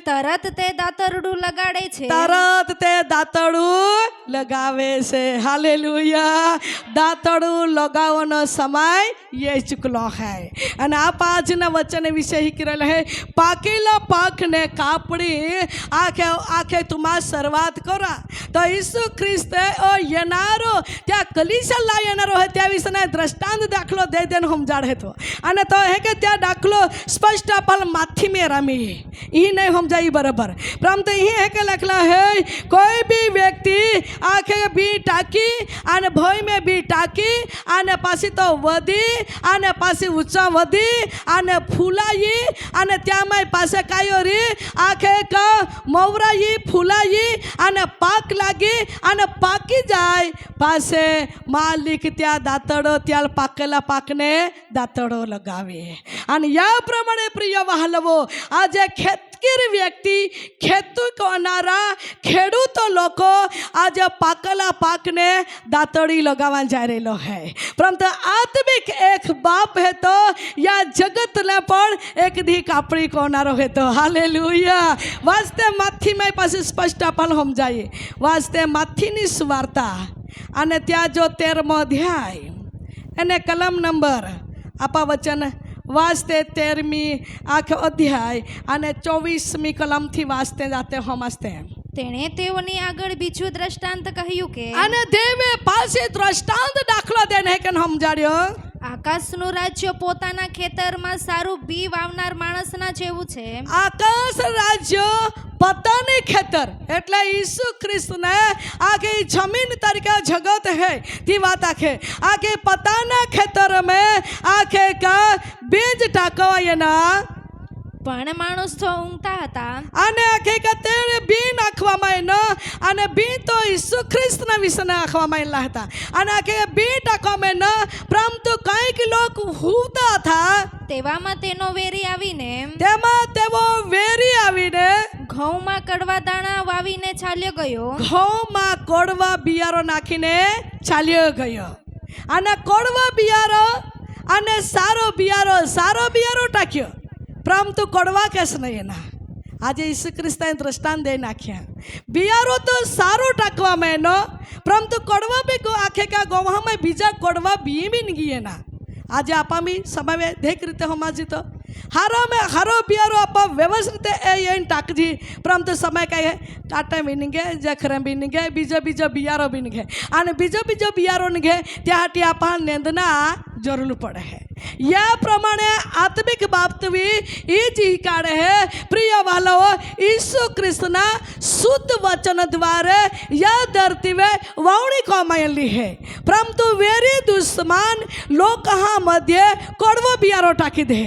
તરત તે દાતરડું લગાડે છે તરત તે દાતરડું લગાવે છે હાલેલુયા દાતરડું લગાવવાનો સમય ये चुकलो है અને આ આજના વચન વિશે હિકરેલ है પાકેલા પાકને કાપડી આખે તુમા શરૂઆત કરા તો ઈસુ ખ્રિસ્તે ઓ येनारो त्या कलीसिया ला येनारो है त्या विषय दृष्टांत दाखलो दे देन हम जाड़े तो અને તો હે કે ત્યાં દાખલો સ્પષ્ટ આપલ માથી મેં રમી એ નહીં સમજાય બરાબર પરંતુ એ હે કે લખલા હે કોઈ બી વ્યક્તિ આખે બી ટાંકી અને ભોય મેં બી ટાંકી અને પાછી તો વધી અને પાછી ઊંચા વધી અને ફૂલાઈ અને ત્યાંમાં પાસે કાયો રી આખે ક મવરાઈ ફૂલાઈ અને પાક લાગી અને પાકી જાય પાસે માલિક ત્યાં દાંતડો ત્યાં પાકેલા પાકને દાંતડો લગાવે અને યા પ્રમાણે પ્રિય વહાલવો આજે ખેતકીર વ્યક્તિ ખેતી કરનારા ખેડૂતો લોકો આજે પાકેલા પાકને દાંતડી લગાવવા જઈ રહેલો હે પરંતુ આત્મિક એક બાપ હે તો યા જગતને પણ એક દી કાપડી કોનારો હે તો હાલેલુયા વાસ્તે માથી મેં પાસે સ્પષ્ટ આપણને સમજાય વાસ્તે માથીની સુવાર્તા અને ત્યાં જો 13મો અધ્યાય એને કલમ નંબર આપા વચન વાસ્તે 13મી આખો અધ્યાય અને 24મી કલમથી વાસ્તે જાતે હમસ્તે તેણે તેઓની આગળ બીજું દ્રષ્ટાંત કહ્યું કે અને દેવે પાસે દ્રષ્ટાંત દાખલો દેને કે સમજાડ્યો આકાશનું રાજ્ય પોતાના ખેતરમાં સારું બી વાવનાર માણસના જેવું છે આકાશ રાજ્ય પોતાની ખેતર એટલે ઈસુ ખ્રિસ્તને આગે જમીન તરીકે જગત है ती बात आखे आगे પોતાના ખેતર में आखे का बीज टाकवाय ना પણ માણસ તો ઊંઘતા હતા અને આખે કે તેણે બી નાખવામાં ન અને બી તો ઈસુ ખ્રિસ્તના વિશે નાખવામાં હતા અને આખે બી ટાકવામાં ન પરંતુ કંઈક લોક હુતા હતા તેવામાં તેનો વેરી આવીને તેમાં તેઓ વેરી આવીને ઘઉંમાં કડવા દાણા વાવીને ચાલ્યો ગયો ઘઉંમાં કોડવા બિયારો નાખીને ચાલ્યો ગયો અને કોડવા બિયારો અને સારો બિયારો ટાક્યો પરંતુ કડવા કેસ નહીં એના આજે ઈસુ ખ્રિસ્તને દ્રષ્ટાંત દઈ નાખ્યા બિયારો તો સારો ટાંકવામાં એનો પરંતુ કડવા બી આખે કા ગોવામાં બીજા કડવા બી ગઈ એના આજે આપા બી સમય દેખ રીતે હમાજી તો હારો બિયારો આપા વ્યવસ્થિત એને ટાંકજી પરંતુ સમય કાંઈ ટાટા બી નીગે જખરે બી નીગે બીજો બિયારો બી નીગે અને બીજો બિયારો નીગે ત્યાં આપા નેંદના જરૂર પડે है या प्रमाणे आत्मिक बात भी ये जी काढ़े है प्रिय वालों यीशु कृष्णना शुद्ध वचन द्वारा या धरती में वावणी कमायली है परंतु वेरी दुश्मन लोग मध्य कड़वो बियारो टाकी दे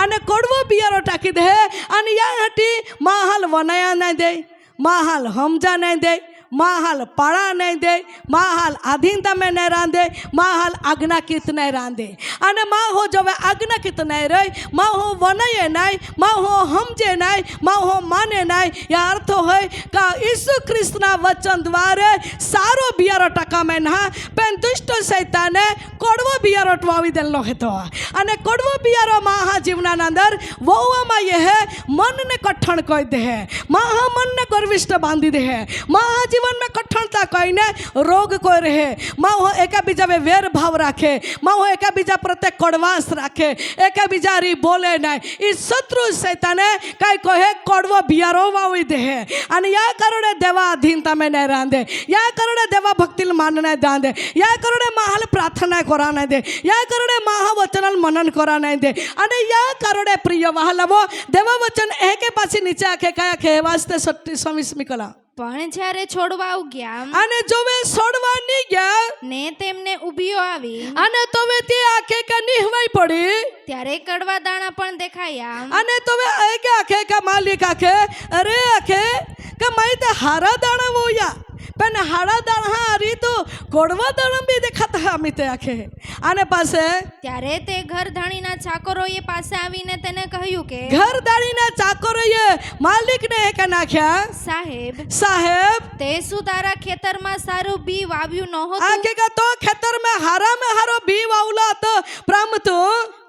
અને કડવો બિયારો ટાકી દે અને યા હટી માહાલ વનાયા નહીં દે માહાલ સમજા નહીં દે માહાલ પાળા નહીં દે માહાલ આધીનતા મેં નહીં રાંધે માહાલ આજ્ઞાકીત નહીં રાંધે અને માં હો જવે આજ્ઞાકીત નહીં રહી માં હો વનાયે નહીં માં હો સમજે નહીં માં હો માને નહીં યા અર્થ હોય કે ઈસુ ખ્રિસ્તના વચન દ્વારા સારો બિયારો ટકામે ના પણ દુષ્ટ સૈતાને કડવો બિયારો ટવાવી દેલો હતો અને કડવો બિયારો માહા જીવના અંદર વહુમાં એ હે મનને કઠણ કહી દે માહા મનને ગર્વિષ્ઠ બાંધી દે માહા जीवन में कठिनता कोई ने रोग कोई रहे माँ हो एका बीजा में वेर भाव राखे माँ हो एका बीजा प्रत्ये कड़वास राखे एका बीजा री बोले नहीं इस शत्रु शैताने कई कोहे कड़वो बियारो वावी दे અને યા કરણે દેવા અધીનતા में नहीं रांधे या करणे देवा भक्ति मानने दांधे या करणे महाल प्रार्थना कराने दे या करणे महावचन मनन कराने दे અને યા કરણે प्रिय वहालवो देवा वचन एके पाછી નીચે આખે કયા કે વાસ્તે 27મી કલા પણ જ્યારે છોડવા ઉગ્યા અને જોવે છોડવા ની ગયા ને તેમને ઉભીઓ આવી અને તોવે તે આખે કે નિહવાઈ પડી ત્યારે કડવા દાણા પણ દેખાયા અને તોવે આખે આખે કે માલિક આખે અરે આખે કે માઈ તે હારા દાણા વોયા પણ હારા દાણા હારી તો કોડવા દાણા બી દેખાતા અમિતે આખે આને પાસે ત્યારે તે ઘરધાણીના ચાકરોએ પાસે આવીને તેને કહ્યું કે ઘરધાણીના ચાકરોએ માલિકને કે નાખ્યા સાહેબ તે શું તારા ખેતરમાં સારું બી વાવ્યું નહોતું આખે કે તો ખેતરમાં હારો બી વાવલો હતો પરંતુ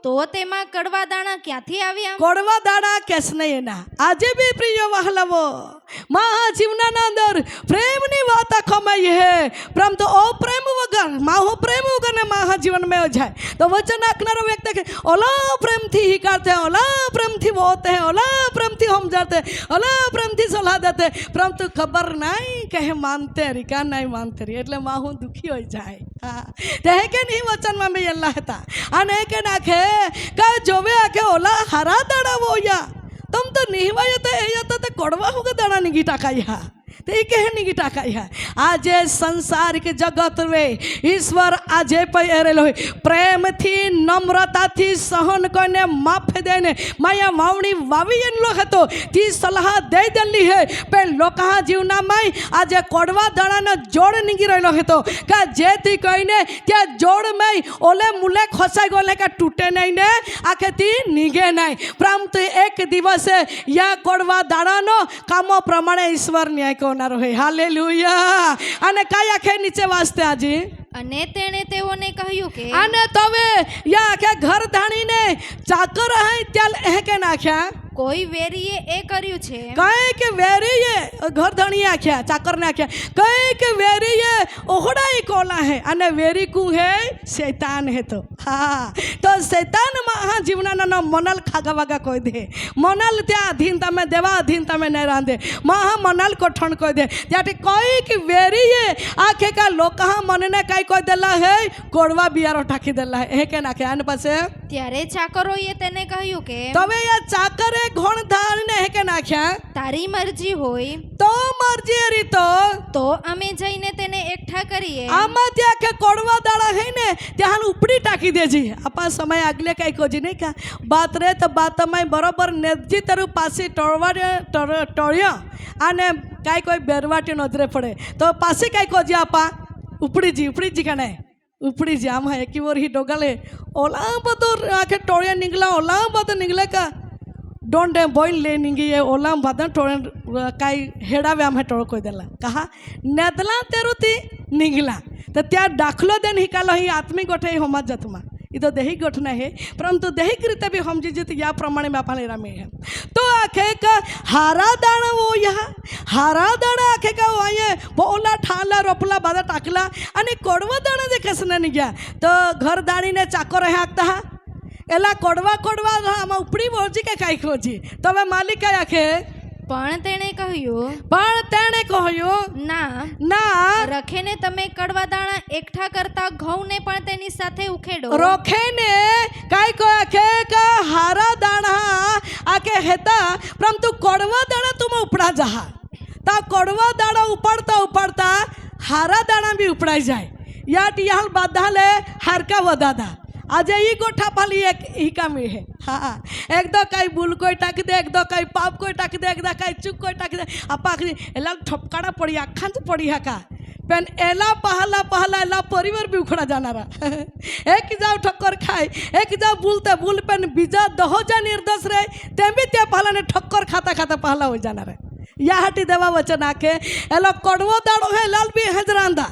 તો તેમાં કડવા દાણા ક્યાંથી આવ્યા કડવા દાણા કેસ નહીં એના આજે બી પ્રિય વહાલવો મહા જીવનના અંદર પ્રેમની વાત આખોમાં હે પરંતુ ઓ પ્રેમ વગર માહો પ્રેમ વગરને માહા જીવનમાં જાય તો વચન નાખનારો વ્યક્તિ કે ઓલા પ્રેમથી હિકારતે ઓલા પ્રેમથી બોલते हैं ओला प्रेमથી समझाते ओला प्रेमથી सलाह देते परंतु खबर नहीं कहे मानते री क्या नहीं मानते री એટલે માહો દુખી હોઈ જાય હા તે કે નહીં વચનમાં મેં એલા હતા અને કે નાખે કે જોવે આખે ઓલા હરા દાડા વોયા तुम तो नहीं वाया तो ये तो कोड़वा होगा दाना नहीं टाकाई है तो ये कह नहीं टाकाई है आज संसार के जगत में ईश्वर आज पहरेलो प्रेम थी नम्रता थी सहन करने माफ देने माया मावणी वावी लो तो ती सलाह दे देली है पे लोक जीवना में आज कोड़वा दाना न जोड़ निगी रहो है तो का जे थी कहीने त्या जोड़ में ओले मुले खोसाई गोले का टूटे नहीं ने आखे थी निगे नहीं परंतु एक दिवस या कोड़वा दाना नो कामो प्रमाणे ईश्वर न्याय कोनारो है हालेलुया અને કયા આખે નીચે વાસ્તે આજી અને તેણે તેઓને કહ્યું કે અને તવે યા આખે ઘર ધાણીને ચાકર હે ત્યાલ એ કે નાખ્યા કોઈ વેરીએ એ કર્યું છે કઈ કે વેરીએ ઘર ધાણી આખ્યા ચાકર ને આખ્યા કઈ કે વેરીએ ઓહડાઈ કોલા હે અને વેરી કુ હે શૈતાન હે તો હા તો શૈતાન મહા જીવનાના ન મનલ ખાગાવાગા કોઈ દે મનલ ત્યાં અધીનતા में देवा अधीनता में नहीं रांधे महा मनल कोठण कोई दे त्याटे कोई कि वेरीए आखे का लोक मनने काई कोई देला है कोड़वा बियारो ठाकी देला है के नाखे आने पासे ત્યારે ચાકરોએ તેને કહ્યું કે तबे या चाकरे घोण धारने हे के नाख्या તારી મરજી હોય तो मर्जी री તો અમે જઈને તેને એકઠા કરીએ आमा त्या के कोड़वा दाड़ा है ने त्यान उपड़ी टाकी देजी आपा समय आगले काई कोजी नहीं का बात रे तो बात में बरोबर नेजी तरु पासी टोळवा टोळ्या आने काई कोई बेरवाटी नजरे पड़े तो पासी काई कोजी आपा उपड़ी जी का नहीं उपड़ी जी आम है कि वो ही डोगले ओला बतो आके टोळ्या निकला ओला बतो निकले का डोंडे बॉइल ले निंगी ये ओला बदन टोळे काई हेडा व्याम है टोळ कोई देला कहा नेदला तेरुती निगला तो त्या दाखलो देन हिकालो ही आत्मिक गोठे होमा जतमा ये तो देही गठना है परंतु देहिक रीते भी हम जीजित या प्रमाणे में अपन में है तो आखे का हारा दाना वो यहाँ हारा दाना आखे का वो आये बोला ठाला रोपला बादा टाकला आणि कोड़वा दाना जे कसने नहीं गया तो घर दानी ने चाकर है आखता है एला कोड़वा हम उपड़ी बोजी के काई खोजी तो मैं मालिक क्या आखे પણ તેણે કહ્યું ના ના રખેને તમે કડવા દાણા એકઠા કરતા ઘઉંને પણ તેની સાથે ઉખેડો રખેને કાઈ કો આખે કા હારા દાણા આકે હેતા परंतु कोड़वा दाણા तुम उपड़ा जहा ता कोड़वा दाણા उपाड़ता हारा दाણા भी उपड़ाई जाए या टियाल बाधाले हारका वदादा आज ये गोठा पाली एक ही काम है हाँ एक दो कई बुल कोई टाक दे एक दो कई पाप कोई टाक दे एक दो कई चुक कोई टाक दे आपा एला ठपकाड़ा पड़ी आखांच पड़ी है का पेन एला पहला एला परिवार भी उखड़ा जाना रहा एक जाओ ठक्कर खाए एक जाओ बुल पेन बीजा दहो जा निर्दोष रहे ते भी त्या पहला ने ठक्कर खाता पहला हो जाना रहे या हटी देवा वचन आके एलो कोड़वो दाड़ो है लाल भी हेंजरांदा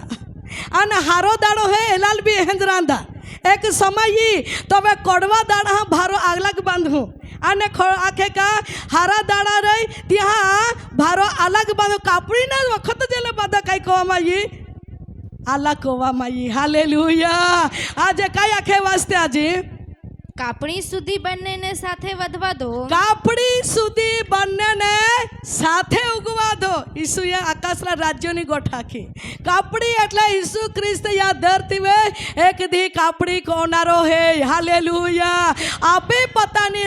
अन हारो दाड़ो है लाल भी हेंजरांदा एक समय ही तबे कोड़वा दाड़ा भारो अलग बांधू अने आखे का हारा दाड़ा रही त्या भारो अलग बांधो कापड़ी ना वक्त जेले बांधा काई को माई अलग को माई हालेलुया आज काई आखे वास्ते आजी કાપણી સુધી બંનેને સાથે વધવા દો કાપડી સુધી બંનેને સાથે ઉગવા દો ઈસુએ આકાશના રાજ્યોની ગોઠાખી કાપડી એટલે ઈસુ ખ્રિસ્ત યા ધરતી વે એક દી કાપડી કોનારો હે હાલેલુયા આપે પોતાની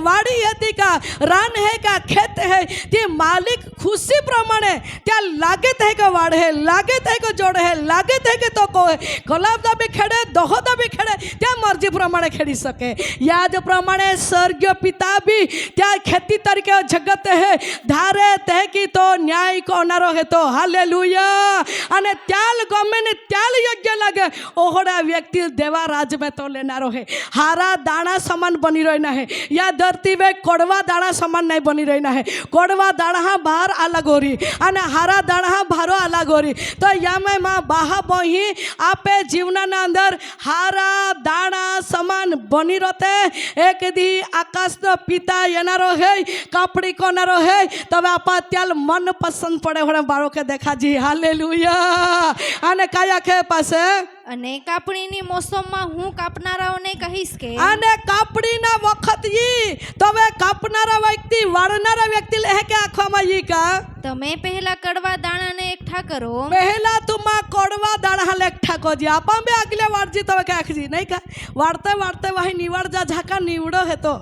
વાડી હતી કા રાન હે કા ખેત હે તે માલિક ખુશી પ્રમાણે ત્યાં લાગે તે કે વાડ હે લાગે તે કે જોડ હે લાગે તે કે તો કોઈ ગુલાબ दा भी खेड़े दोहो दा भी खेड़े त्या मर्जी प्रमाणे खेड़ी सके याद प्रमाणे स्वर्गीय पिता भी त्या खेती तरीके जगत है धारे ते की तो न्याय कोनारो है तो हालेलुया अने त्याल गमे ने त्याल योग्य लगे ओहड़ा व्यक्ति देवा राज में तो लेनारो है हारा दाना समान बनी रहना है या धरती में कोड़वा दाना समान नहीं बनी रहना है कोड़वा दाना बाहर अलग हो रही अने हारा दाना बाहरो अलग हो रही तो या में माँ बाहा बही आपे जीवना अंदर हारा दाना समान बनी रहते एक दी आकाश नो पिता येनारो है कापड़ी कोनारो है तब आपा त्याल मन पसंद पड़े होने बारो के देखा जी हालेलुया आने काया के पासे અને કાપણીની મોસમમાં હું કાપનારાઓને કહીશ કે અને કાપડીના વખત ઈ તવે કાપનારા વ્યક્તિ વાળનારા વ્યક્તિ લે કે આખવામાં ઈ કા તમે પહેલા કડવા દાણાને એકઠા કરો પહેલા तुम्हा कोडवा दाड़ा लेखा को जी आपा बे अगले वारजी तवे का आखजी नहीं का वारते वारते वही निवड़ जा झाका निवड़ो है तो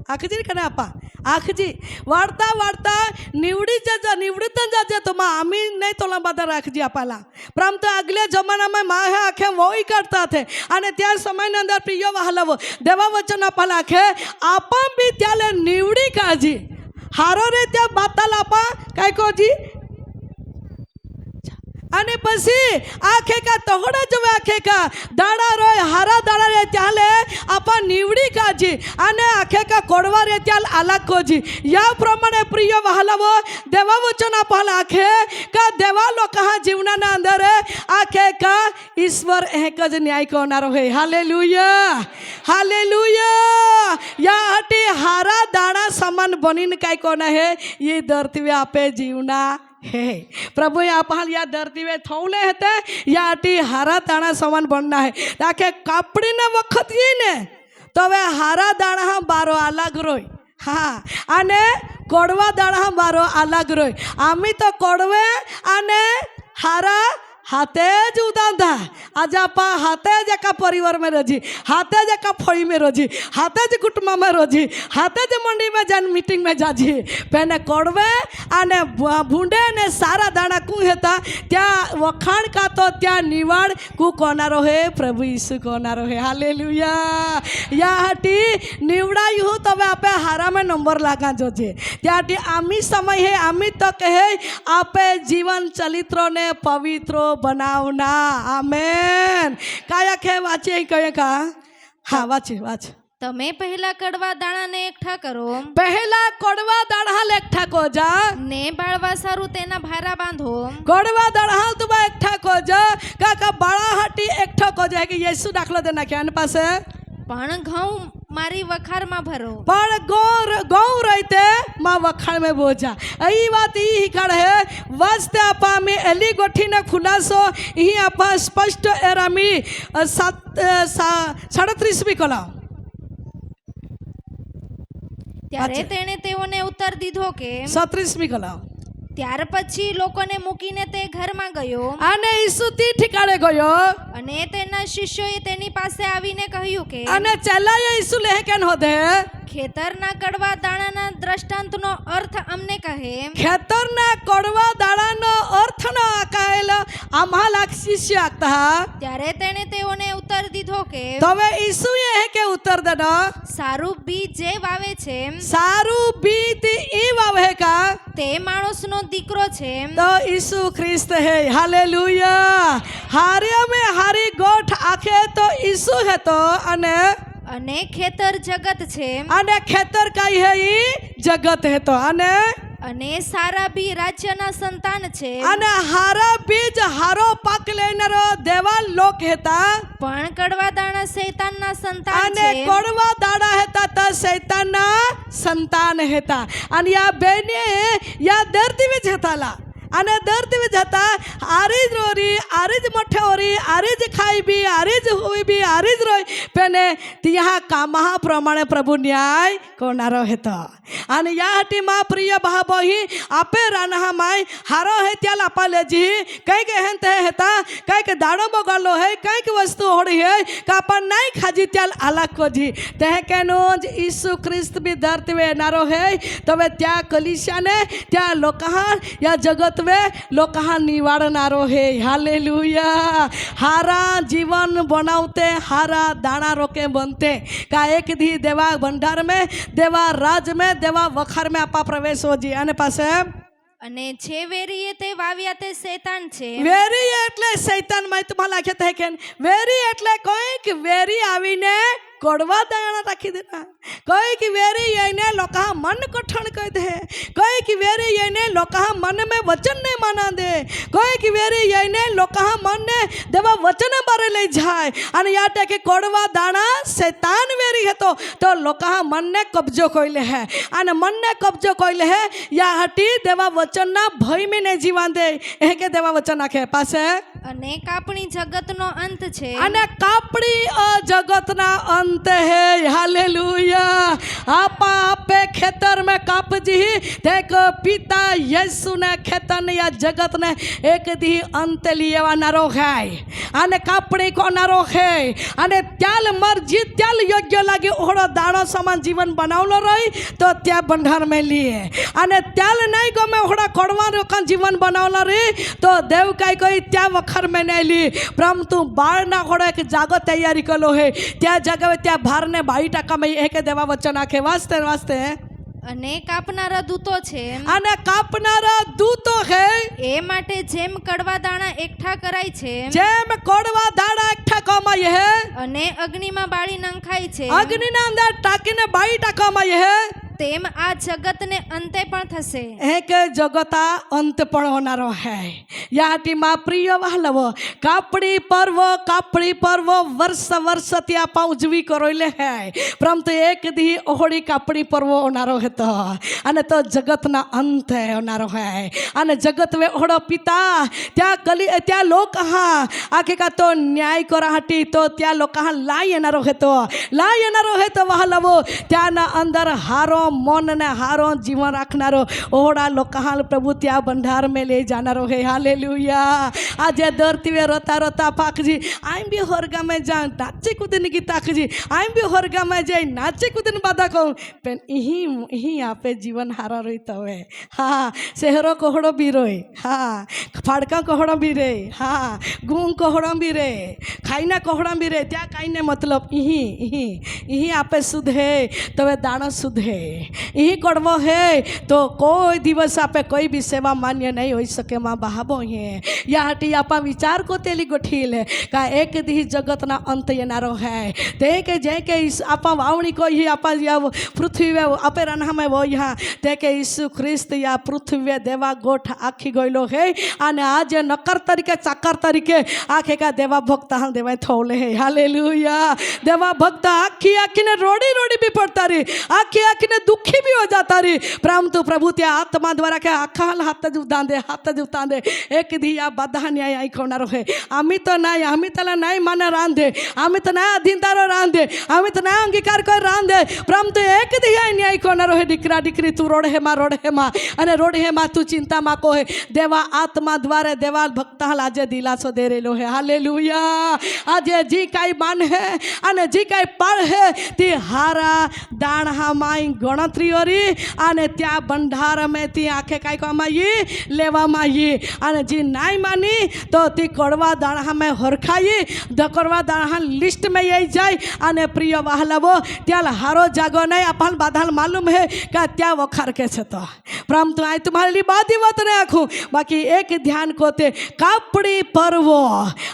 आखजी कने आपा आखजी वारता वारता निवड़ी जा निवड़ी तन जा तुम्हा आमी नहीं तोला बदा राखजी आपाला परम तो अगले जमाना में माँ है आखे वो ही करता थे अने त्यार समय ने अंदर प्रिय वहलव देवा वचन आपाला आखे आपा भी त्याले निवड़ी काजी हारो रे त्या बाताल आपा काय को जी અને પછી આખે કા તહોડા જવે આખે કા દાડા રોય હારા દાડા રે ચાલે આપા નીવડી કાજી અને આખે કા કોડવા રે ચાલ આલા કોજી या प्रमाणे प्रिय वहलावो देवा वचन आपला आखे का देवा लोका जीवनाना अंदर आखे का ईश्वर एकज न्याय करणारो है हालेलुया हालेलुया या हटी हारा दाड़ा समान बनीन काय कोना है ये धरती आपे जीवना हे प्रभु आप या धरती में थौले हेते या अटी हारा दाणा समान बनना है ताके कापड़ी ना वखत ये ने तो वे हारा दाणा बारो अलग रोय हाँ अने कोडवा दाणा बारो अलग रोय आमी तो कोडवे अने हारा हाथे ज उदांधा आज आपा हाथे जका परिवार में रोजी हाथे जका फड़ी में रोजी हाथे ज कुटुंब में रोजी हाथे ज मंडी में जान मीटिंग में जाजी पेने कोडवे आने भूंडे ने सारा दाना कु हेता त्या वखाण का तो त्या निवाड़ कु कोनारो है प्रभु यीशु कोनारो है हालेलुया या हटी निवड़ाई हो तबे आपे हारा में नंबर लागा जोजे त्याटी आमी समय है आमी तो कहे आपे जीवन चरित्र ने पवित्र बनावना आमेन काया खे वाचे कहे का हाँ वाचे वाच તમે પહેલા કડવા દાણાને એકઠા કરો पहला कोडवा दाढ़ा लेखा को जा ને બાળવા સારું તેના ભારા બાંધો कोडवा दाढ़ा तुम एकठा को जा का बड़ा हटी एकठा को जा कि यीशु दाखलो देना क्या पास પણ ઘઉં મારી વખારમાં ભરો पर गौ रहते माँ वखाण में बोझा यही बात ही खड़ है वस्ते आपा में एली गोठी ने खुलासो यही आपा स्पष्ट एरामी 37 कला ત્યારે તેણે તેઓને ઉત્તર દીધો કે 37 कला ત્યાર પછી લોકોને મૂકીને તે ઘરમાં ગયો અને ઈસુ તી ઠિકાણે ગયો અને તેના શિષ્યોએ તેની પાસે આવીને કહ્યું કે અને ચલાય ઈસુ લે કેન હોદે ખેતરના કડવા દાણાના દ્રષ્ટાંતનો અર્થ અમને કહે ખેતરના કડવા દાણાનો અર્થ ન આકાયેલ આમ્हाला શિષ્ય આગતા ત્યારે તેણે તેઓને ઉત્તર દીધો કે તવે ઈસુએ હે કે ઉત્તર દેના સારું બીજ જે વાવે છે સારું બીજ ઈ વાવે का તે માણસનો દીકરો છે तो यीशु ख्रिस्त है हालेलुया हारिया में हारी गोठ आखे तो यीशु है तो અને ખેતર જગત છે अने खेतर काई है ई जगत है तो અને સારા બી રાજ્યના સંતાન છે अने हारा बीज हारो पाक लेनारो देवा लोक हेता પણ કડવા દાણા શૈતાનના સંતાન अने છે कोडवा दाड़ा हेता त शैतानना संतान हेता अने या बेने या दर्दी में जताला अने दर्दी में जता आरिज रोरी आरिज मोठे ओरी आरिज खाई भी आरिज हुई भी आरिज रोई पेने तिहा कामहा प्रमाणे प्रभु न्याय कोणारो हेता अने या हटी मा प्रिय भाबोही आपे रानहा माय हारो है त्याल आपा लेजी कई के हेंते हेता कई के दाड़ो बगालो है कई के वस्तु होड़ी है कापा नहीं खाजी त्याल अलग को जी ते के नोज यीशु ख्रिस्त भी धरती में नारो है तबे त्या कलीसिया ने त्या लोकहा या जगत वे लोकहा निवाड़नारो है हालेलुया हारा जीवन बनावते हारा दाना रोके बनते का एक दी देवा भंडार में देवा राज में देवा वखार में आपा प्रवेश हो जी आने पास અને જે વેરીએ તે વાવ્યા તે શૈતાન છે વેરી એટલે શૈતાન માં तुम्हाला कहते हैं कि वेरी એટલે કોઈક વેરી આવીને कोडवा दाना राखी देना कोई की वेरी येने लोका मन कठण कर दे कोई की वेरी येने लोका मन में वचन नहीं माना दे कोई की वेरी येने लोका मन ने देवा वचन बारे ले जाए अने याटे के कोडवा दाना शैतान वेरी है तो लोका मन ने कब्जो कोइले है अने मन ने कब्जो कोइले है या हटी देवा वचन ना भय में नहीं जीवन दे ए के देवा वचन आखे पासे અને કાપણી જગતનો અંત છે અને કાપડી જગતના અંત है हालेलुया आपे खेतर में काप जी देखो पिता यीशु ने खेतर ने या जगत ने एक दी अंत लिए वानारो है અને કાપડી કોનારો है અને ત્યાલ મરજી ત્યાલ યોગ્ય લાગે ઓળો દાણો સમાન જીવન બનાવલો રહી તો ત્યાં ભંડાર में लिए અને ત્યાલ નહીં ગમે ઓળા કોડવા રોકન જીવન બનાવલો રહી તો દેવ કાઈ કોઈ ત્યાં વખર में नहीं ली परंतु बाळ ना ओळो एक जागो तैयारी कलो है त्या जगह त्या भार ने 22% में एक देवा वचन आखे वास्ते वास्ते અને કાપનારા દૂતો છે અને કાપનારા દૂતો હે એ માટે જેમ કડવા દાણા એકઠા કરાય છે જેમ કોડવા દાણા એકઠા કમાય હે અને અગ્નિમાં બાળી નંખાય છે અગ્નિના અંદર ટાકીને 22% કમાય હે તેમ આ જગતને અંતે પણ થશે एक जगता अंत पण होनारो है या टीमा प्रिय वाहलव कापड़ी पर्व वर्ष वर्ष त्या उजवी करोले है परंतु एक दी ओहड़ी कापड़ी पर्व होनारो है तो अने तो जगतना अंत है होनारो है अने जगत वे ओहड़ो पिता त्या कली त्या लोक हा आखे का तो न्याय कराहटी तो त्या लोक हा लायनारो है तो वाहलव त्याना अंदर हारो मन ने हारो जीवन राखनारो ओहड़ा लोकाल प्रभु त्या भंडार में ले जानारो है हालेलुया आज धरती में रोता रोता पाखजी आईम भी होरगा में जा नाचे कुदिन की ताकजी आईम भी होरगा में जाए नाचे कुदिन बाधा को पेन यही यहाँ पे जीवन हारा रही तो है हाँ शहरों कोहड़ो भी रोए हाँ फाड़का कोहड़ो भी रे हाँ गूंग कोहड़ो भी रे खाईना कोहड़ा भी रे त्या खाईने मतलब यही आप शुद्ध है तो वे दाना शुद्ध है यही कड़वो है तो कोई दिवस आपे कोई भी सेवा मान्य नहीं हो सके माँ बहाबो है या हटी आपा विचार को तेली गोठील है का एक दी जगत ना अंत येनारो है ते के जे के इस आपा वावणी को ही आपा या पृथ्वी वे आपे रना में वो यहाँ ते के यीशु ख्रिस्त या पृथ्वी देवा गोठ आखी गयलो है आने आज नकर तरीके चाकर तरीके आखे का देवा भक्त हम देवा थोले है हालेलुया देवा भक्त आखी ने रोड़ी भी पड़ता रही आखी ने दुखी भी हो जाता रही परंतु प्रभु त्या आत्मा द्वारा के आखाल हाथ जुता दे एक दिया बाधा न्याय आई कोणारो है आम्ही तो त्याला नाही माने रांधे आम्ही तो नाही अधीनदारो रांधे आम्ही तो नाही अंगीकार कर रांधे परंतु एक दिया न्याय कोणारो है डिकरा डिकरी तू रोड है मा अने रोड है मा तू चिंता मा को है देवा आत्मा द्वारे देवा भक्ताल आज दिलासो दे रेलो है हालेलुया आज जी काई मान है अने जी काई पाळ है ती हारा दाणहा माई गणतरीओ री अने त्या भंडार में ती आखे काई कमाई लेवामां आई अने जी नाई मानी तो ती कड़वा दाणहा में हरखाई द कड़वा दाणहा लिस्ट में आई जाए अने प्रिय वाहलावो त्याल हारो जागो नहीं अपन बाधाल मालूम है कि त्या वखार के छे तो परंतु आई तुम्हारे लिए बात ही बात नहीं आखूं बाकी एक ध्यान कोते कापड़ी पर्व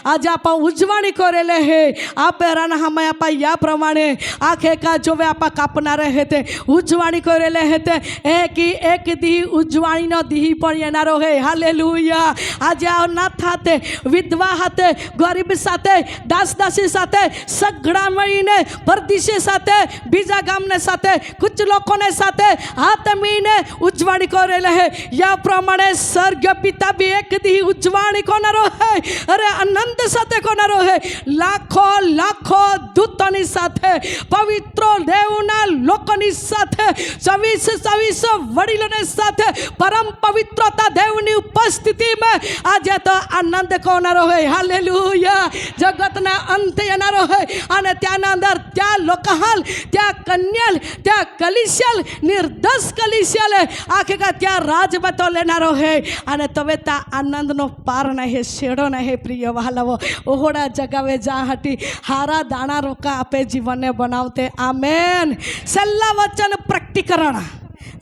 आज आप उजवाणी करेले है आप राणहा में आप या प्रमाणे आखे का जो वे आप कापनारे हेते उजवाणी करेले हेते एक दी उजवाणी नो दी पण येनारो है हालेलुया आज अनाथ हाथे विधवा हाथे गरीब साथे दास दासी साथे सगड़ा मळीने परदेशी साथे बीजा गामने साथे कुछ लोगों ने साथे हाथ मीने उजवाणी करेले है या प्रमाणे स्वर्ग पिता भी एक दी उजवाणी कोनारो है अरे अनंत साथे कोनारो है लाखों लाखों दूतोनी साथे पवित्र देवना लोकोनी साथे 24 वडीलोने साथे परम पवित्रता देवनी उपस्थिति में आज तो आनंद कोनारो है हालेलुया जगतना अंत येनारो है अने त्याना अंदर त्या लोकहाल त्या कन्याल त्या कलिसियल निर्दोष कलिसियल आखे का त्या राज बतो लेनारो है अने तवे ता आनंद नो पार नहीं शेड़ो नहीं प्रिय वाहलावो ओहोड़ा जगावे जा हटी हारा दाना रोका आपे जीवन ने बनावते आमेन सल्ला वचन प्रकटीकरण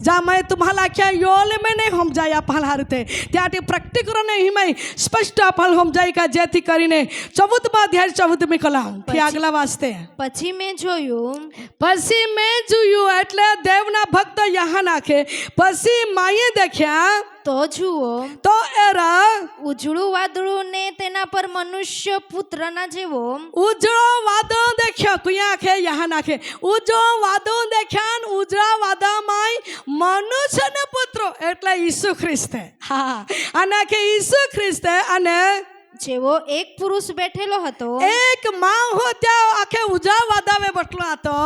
जा मैं तुम्हाला क्या योले में नहीं हम जाए अपन हारते त्याटी प्रकटीकरण ही मैं स्पष्ट अपन हम जाए का जेथी करीने 14 अध्याय 14 में कलम थी આગલા વાસ્તે પછી મેં જોયું એટલે દેવના ભક્ત યહાં નાખે પછી માયે દેખ્યા તો જુઓ તો એરા ઉજળું વાદળું ને તેના પર મનુષ્ય પુત્રના જેવો ઉજળો વાદળ દેખ્યા કુયા આખે યહાં નાખે ઉજળો વાદળ દેખ્યા ઉજળા વાદળમાં મનુષ્યનો પુત્ર એટલે ઈસુ ખ્રિસ્ત હા અને કે ઈસુ ખ્રિસ્ત અને જેવો એક પુરુષ બેઠેલો હતો એક માહો ત્યાં આખે ઉજા વાદાવે બટલો હતો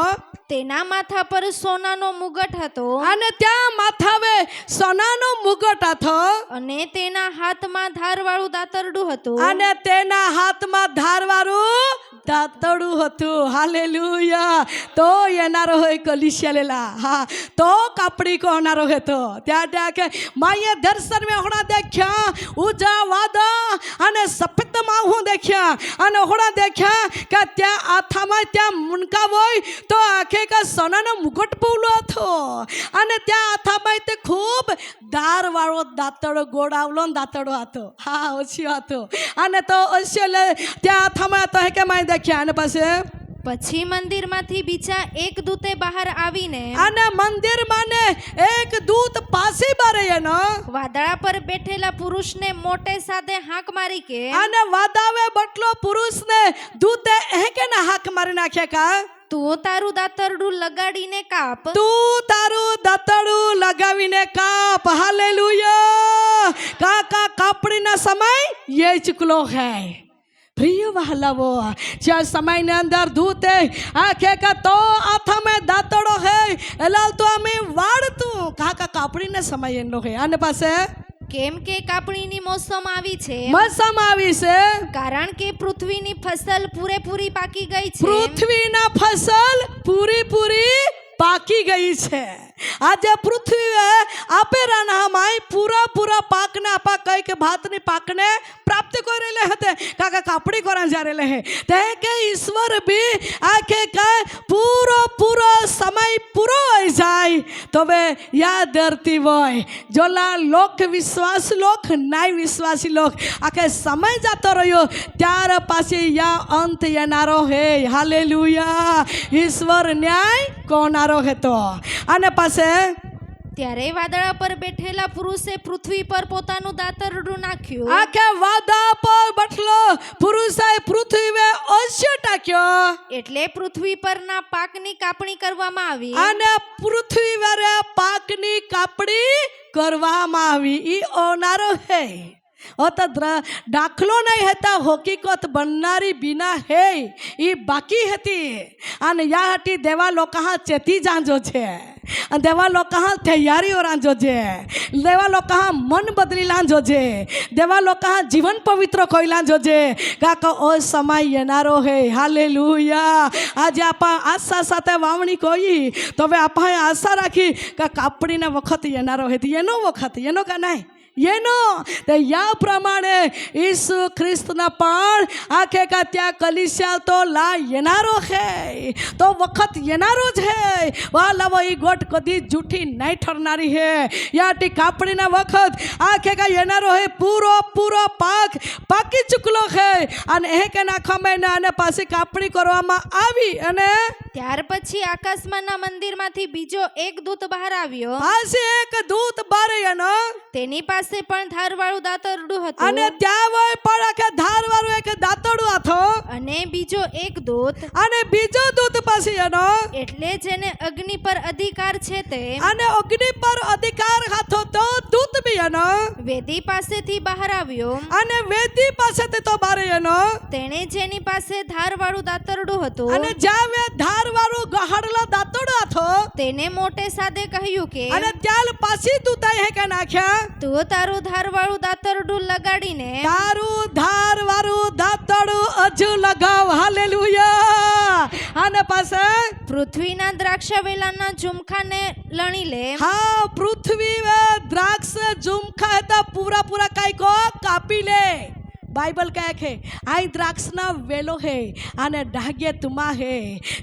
તેના માથા પર સોનાનો મુગટ હતો અને ત્યાં માથાવે સોનાનો મુગટ હતો અને તેના હાથમાં ધારવાળું દાતરડું હતું અને તેના હાથમાં ધારવાળું દાંતડું હતું. હાલેલુયા. તો એનારો હોય કલિશિયાલેલા હા તો કાપડી કોનારો હતો ત્યાં ત્યાં કે માયે દર્શન મેં હોણા દેખ્યા ઉજા વાદા અને સફેદ માહું દેખ્યા અને હોણા દેખ્યા કે ત્યાં આથામાં ત્યાં મુનકા હોય તો આખે કે સોનાનો મુગટ પૌલો હતો અને ત્યાં આથામાં તે ખૂબ દારવાળો દાંતડો ગોળાવલો દાંતડો હતો હા ઓછો હતો અને તો ઓછો ત્યાં આથામાં તો હે કે માય દેખ્યા અને પછી મંદિરમાંથી બીજા એક દૂતે બહાર આવીને અને મંદિરમાં ને એક દૂત પાસે બારે એનો વાદળા પર બેઠેલા પુરુષને મોટે સાથે હાંક મારી કે અને વાદાવે બટલો પુરુષને દૂતે એ કે ના હાક મારી નાખ્યા કા તું તારું દાતરડું લગાડીને કાપ તું તારું દાંતડું લગાવીને કાપ. હાલેલુયા. કાકા કાપડીના સમય ये चुकलो है प्रिय वाहलावो ज्या समय ने अंदर धूते आखे का तो आथा में दातड़ो है एलाल तो हमें वाड़तू काका कापड़ी ने समय एनो है आने पासे કેમ કે કાપણીની મોસમ આવી છે મોસમ આવી છે કારણ કે પૃથ્વીની ફસલ પૂરેપૂરી પાકી ગઈ છે પૃથ્વીના ફસલ પૂરી પાકી ગઈ છે. આજે પૃથ્વી આપેરાના માય પૂરા પાકને આપા કઈ કે ભાતની પાકને પ્રાપ્ત કરેલે હતે કાકા કાપડી કોરા જારેલે હે તે કે ઈશ્વર બી આખે કે પૂરો સમય પૂરો હોઈ જાય તবে યાદ ધરતી હોય જોલા લોક વિશ્વાસ લોક નાય વિશ્વાસી લોક આખે સમય જતો રહ્યો ત્યાર પાછી યા અંત એનારો હે. હાલેલુયા. ઈશ્વર ન્યાય કોનારો હેતો અને ત્યારે વાદળા પર બેઠેલા પુરુષે પૃથ્વી પર પોતાનું દાતરડું નાખ્યું આખે વાદા પર બટલો પુરુષે પૃથ્વી વે ઓછો ટાક્યો એટલે પૃથ્વી પરના પાકની કાપણી કરવામાં આવી અને પૃથ્વી વરે પાકની કાપણી કરવામાં આવી. ઈ ઓનારો હે ओ तो दाखलो नहीं हेता हकीकत बननारी बिना है ये बाकी हेती अन या हटी देवा लोग कहाँ चेती जांजो छे देवा लोग कहाँ तैयारी और आंजो जे देवा लोग कहाँ मन बदली लांजो जे देवा लोग कहाँ जीवन पवित्र कोई लांजो जे काका ओ समय येनारो है. हालेलुया. आज आपा आशा साथे वावणी कोई तो वे आपा आशा राखी का कापड़ी ने वखत येनारो है येनो वखत येनो का नहीं येनो ते या प्रमाणे ईसु ख्रिस्तना पण आखे का त्या कलिसिया तो ला येनारो है तो वखत येनारो ज है वाला वो ई गोट कदी झूठी नहीं ठरनारी है या टी कापड़ी ना वखत आखे का येनारो है पूरो पाकी चुकलो है अने ए के नाखा में आने पासे कापड़ी करवामा आवी अने ત્યાર પછી આકાશમાંના મંદિરમાંથી બીજો એક દૂત બહાર આવ્યો પાછે એક દૂત બારે એનો તેની પાસે પણ ધારવાળું દાતરડું હતું અને ત્યાં હોય પણ કે ધારવાળું એક દાતરડું હતો અને બીજો એક દૂત અને બીજો દૂત પાસે એનો એટલે જેને અગ્નિ પર અધિકાર છે તે અને અગ્નિ પર અધિકાર હતો તો દૂત બી એનો વેદી પાસેથી બહાર આવ્યો અને વેદી પાસેથી તો બારે એનો તેણે જેની પાસે ધારવાળું દાતરડું હતું અને જાવે ધારવાળું ગહડલો દાતરડું હતો તેને મોટે સાદે કહ્યું કે અને ત્યાર પાછી દૂતાઈ હે કે નાખ્યા તું તારું ધારવાળું દાતરડું લગાડીને તારું ધારવાળું દાતરડું હજુ લગાવ. હાલેલુયા. અને પાસે પૃથ્વીના દ્રાક્ષાવેલાના ઝુમખાને લણી લે हाँ पृथ्वी में द्राक्ष झुमका है तो पूरा काई को कापी ले. बाइबल कहे है आई द्राक्षना वेलो है आने डागे तुमा है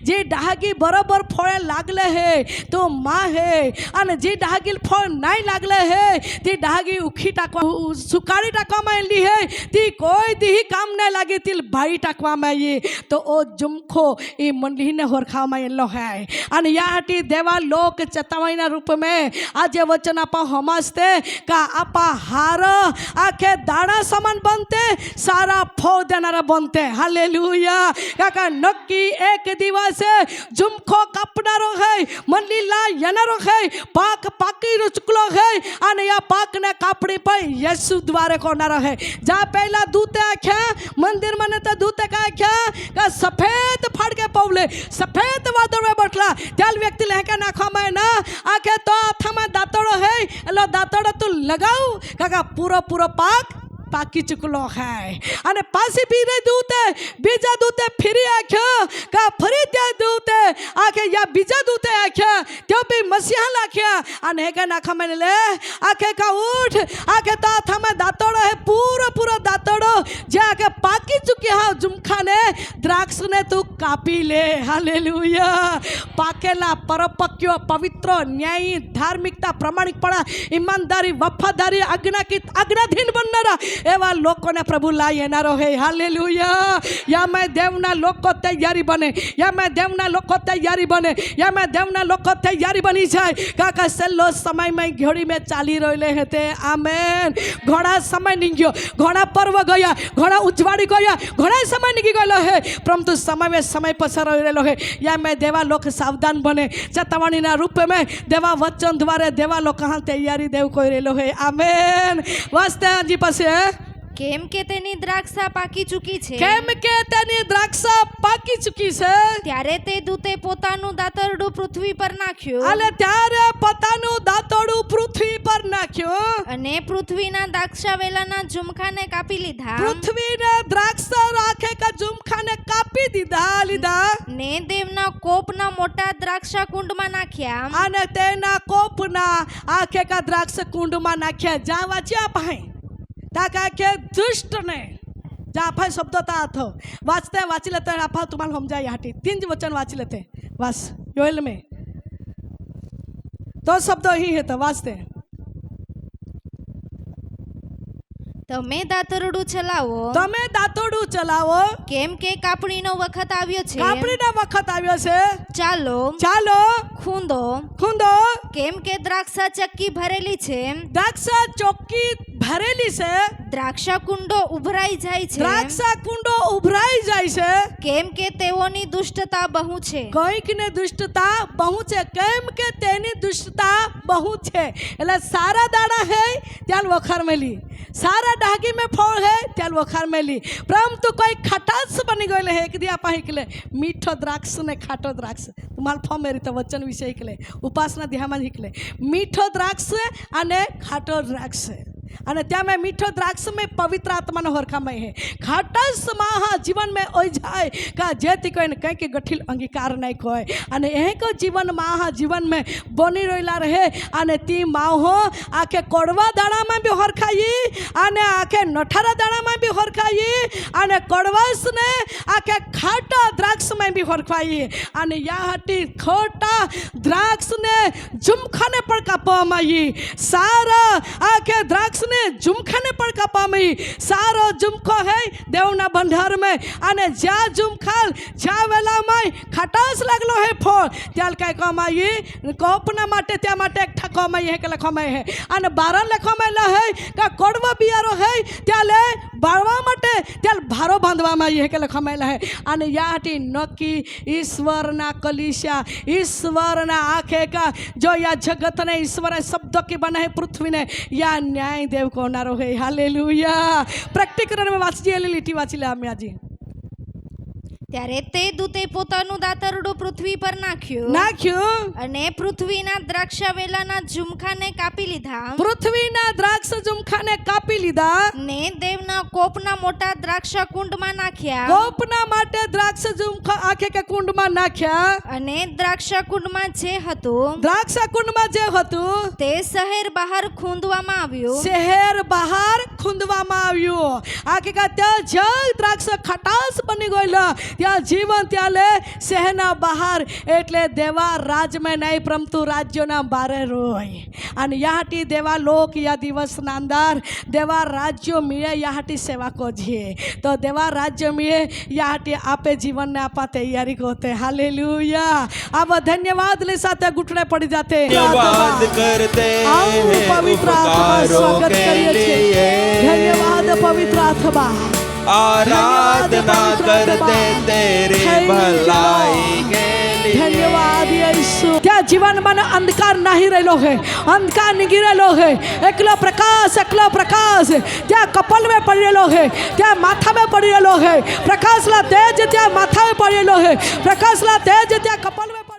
जे डागी बराबर फळे लागले है तो माँ है आने जे डागी फळ नहीं लागले है ती डागी उखी टाकवा सुकाड़ी टाकवा में ली है ती कोई दी काम नहीं लागी ती भाई टाकवा में ये तो ओ जुमखो ये मंडली ने होरखा में लो है आने याटी देवा लोक चेतावनी रूप में आज वचन आपा हमास्ते का आपा हार आखे दाणा समान बनते સારા ફળ દેનારા બનતે. હાલેલુયા. કાકા નક્કી એક દિવસે ઝુમખો કાપનારો હે, મંડીલા યનારો હે, પાક પાકી ચુકલો હે અને આ પાકને કાપડી પર યેસુ દ્વારે કોનારો હે. જા પહેલા દૂતે આખ્યા મંદિર મને તો દૂતે કાખ્યા કે સફેદ ફાડકે પવલે સફેદ વાદળ में बैठला त्याल व्यक्ति लहका नाखवा में ना आके तो हाथमा दातड़ो है एलो दातड़ो तू लगाऊ काका पूरो पूरो पाक પાકી ચૂકલો હે. અને પાછી બીજા દૂતે ફરી આખ્યો કા ફરી ત્યાં દૂતે આખે યા બીજા દૂતે આખ્યા ત્યાં બી મસીહા લાખ્યા અને હેકે નાખા મને લે આખે કા ઉઠ આખે તો થામાં દાતડો હે પૂરો દાતડો જે આખે પાકી ચૂક્યા હા ઝુમખાને દ્રાક્ષને તું કાપી લે. હાલેલુયા. પાકેલા પરપક્યો પવિત્ર ન્યાયી ધાર્મિકતા પ્રમાણિકપણા ઈમાનદારી વફાદારી આજ્ઞાધીન બનનારા એવા લોકોને પ્રભુ લાઈ એનારો હે. હાલેલુયા. યા મેં દેવના લોકો તૈયારી બને, યા મેં દેવના લોકો તૈયારી બને, યા મેં દેવના લોકો તૈયારી બની જાય. કાકા છેલ્લો સમયમાં ઘોડી મેં ચાલી રહેલે હતે. આમેન. ઘણા સમય ની ગયો, ઘણા પર્વ ગયા, ઘણા ઉજવાડી ગયા, ઘણા સમય નીકળી ગયેલો હે, પરંતુ સમય પસાર રહેલો હે. યા મેં દેવા લોક સાવધાન બને, ચેતવણીના રૂપ में देवा वचन द्वारा देवा लोग कहाँ तैयारी देव कोई रेलो है. आमेन. वास्ते जी पासे કેમ કે તેની દ્રાક્ષા પાકી ચૂકી છે, કેમ કે તેની દ્રાક્ષા પાકી ચૂકી છે, ત્યારે તે દૂતે પોતાનું દાતરડું પૃથ્વી પર નાખ્યું અને ત્યારે પોતાનું દાતરડું પૃથ્વી પર નાખ્યું અને પૃથ્વીના દ્રાક્ષાવેલાના ઝુમખાને કાપી લીધા. પૃથ્વીના દ્રાક્ષા રાખે કે ઝુમખાને કાપી લીધા ને દેવના કોપના મોટા દ્રાક્ષા કુંડમાં નાખ્યા અને તેના કોપના આખે કા દ્રાક્ષ કુંડમાં નાખ્યા. જ્યાં વાંચ્યા ભાઈ ताका के दुष्ट ने जा आप शब्द था वाची लेते आप तुम्हारा हम जाए हाटी 3 वचन वाची लेते वास योएल में तो शब्द ही है तो वाचते તમે દાતરડું ચલાવો કેમ કે કાપણીનો વખત આવ્યો છે, કાપણીનો વખત આવ્યો છે. ચાલો ખૂંદો કેમ કે દ્રાક્ષા ચક્કી ભરેલી છે, દ્રાક્ષા ચોક્કી ભરેલી છે, દ્રાક્ષા કુંડો ઉભરાઈ જાય છે, દ્રાક્ષા કુંડો ઉભરાઈ જાય છે, કેમ કે તેઓની દુષ્ટતા બહુ છે. કોઈક ને દુષ્ટતા બહુ છે, કેમ કે તેની દુષ્ટતા બહુ છે. એટલે સારા દાડા હે ત્યાં વખાર મેલી, सारा डागी में फल है त्याल वखार मेली, परंतु कोई खटास बनी गए है. एक दिया पाहिकले मीठो द्राक्ष ने खाटो द्राक्ष तुम्हारा फॉर्म मेरी तो वचन विषय हिकले उपासना ध्यान हिकले मीठो द्राक्ष अने खाटो द्राक्ष અને ત્યાં મેં મીઠો દ્રાક્ષ મેં પવિત્ર આત્માનો હરખામય હે. ખાટસ મહા જીવન में ओई जाए का जेती कोई कहीं के गठिल अंगीकार नहीं कोई અને એક જીવન મહા જીવન में બની રહેલા રહે અને તી માહો આખે કડવા દાણામાં બી હરખાઈ અને આખે નઠારા દાણામાં બી હરખાઈ અને કડવાશને આખે ખાટા દ્રાક્ષમાં બી હરખાઈ અને યા હટી ખોટા દ્રાક્ષને ઝુમખાને પણ કાપવામાં આવી. સારા આખે દ્રાક્ષ ने झुमखाने पर कापामी. सारो झुमखो है देवना भंडार में અને જ્યાં ઝુમખાલ જ્યાં વેલામાં ખટાસ લાગલો હે ફળ ત્યાલ કાંઈ કમાઈ કોપના માટે ત્યાં માટે એક ઠકવામાં હે કે લખવામાં હે અને બારા લખવામાં હે કે કડવા બિયારો હે ત્યાં લે બાળવા માટે ત્યાં ભારો બાંધવામાં હે કે લખવામાં હે અને યાટી નક્કી ઈશ્વરના કલીશા ઈશ્વરના આંખે का जो या जगत ने ईश्वर शब्द की बना है पृथ्वी ने या न्याय देव को नारो है. हालेलुया. प्रैक्टिकल में वाची लीटी वाची ले आम्ही आजी. ત્યારે તે દૂતે પોતાનું દાતરડું પૃથ્વી પર નાખ્યું અને પૃથ્વીના દ્રાક્ષાવેલાના ઝુમખાને કાપી લીધા. પૃથ્વીના દ્રાક્ષ ઝુમખાને કાપી લીધા ને દેવના કોપના મોટા દ્રાક્ષા કુંડમાં નાખ્યા. કોપના માટે દ્રાક્ષ ઝુમખા આખે કે કુંડમાં નાખ્યા અને દ્રાક્ષા કુંડમાં જે હતું દ્રાક્ષા કુંડમાં જે હતું તે શહેર બહાર ખૂંદવામાં આવ્યું. શહેર બહાર ખૂંદવામાં આવ્યું. આખે કે ત્યાં જ્યાં દ્રાક્ષ ખટાસ બની ગયેલા ત્યાં જીવન ત્યાં લે શહેરના બહાર એટલે દેવા રાજ में नहीं परंतु राज्यों बारे रोय અને યાહટી દેવા લોક યા દિવસના અંદર દેવા રાજ્યો મિળે યાહટી સેવા को જીએ તો દેવા રાજ્ય મિળે યાહટી આપે જીવનને આપા તૈયારી કોતે હાલેલુયા अब धन्यवाद ले साथ घुटने पड़ जाते धन्यवाद करते हैं पवित्र आत्मा स्वागत करिए धन्यवाद पवित्र आत्मा आराधना करते तेरे भलाई के लिए धन्यवाद यीशु त्या जीवन में अंधकार नहीं रहेलो है अंधकार नहीं रहेलो है एकलो प्रकाश त्या कपाल में पड़ेलो है त्या माथा में पड़ेलो है प्रकाश ला तेज त्या माथा में पड़ेलो है प्रकाश ला तेज त्या कपाल में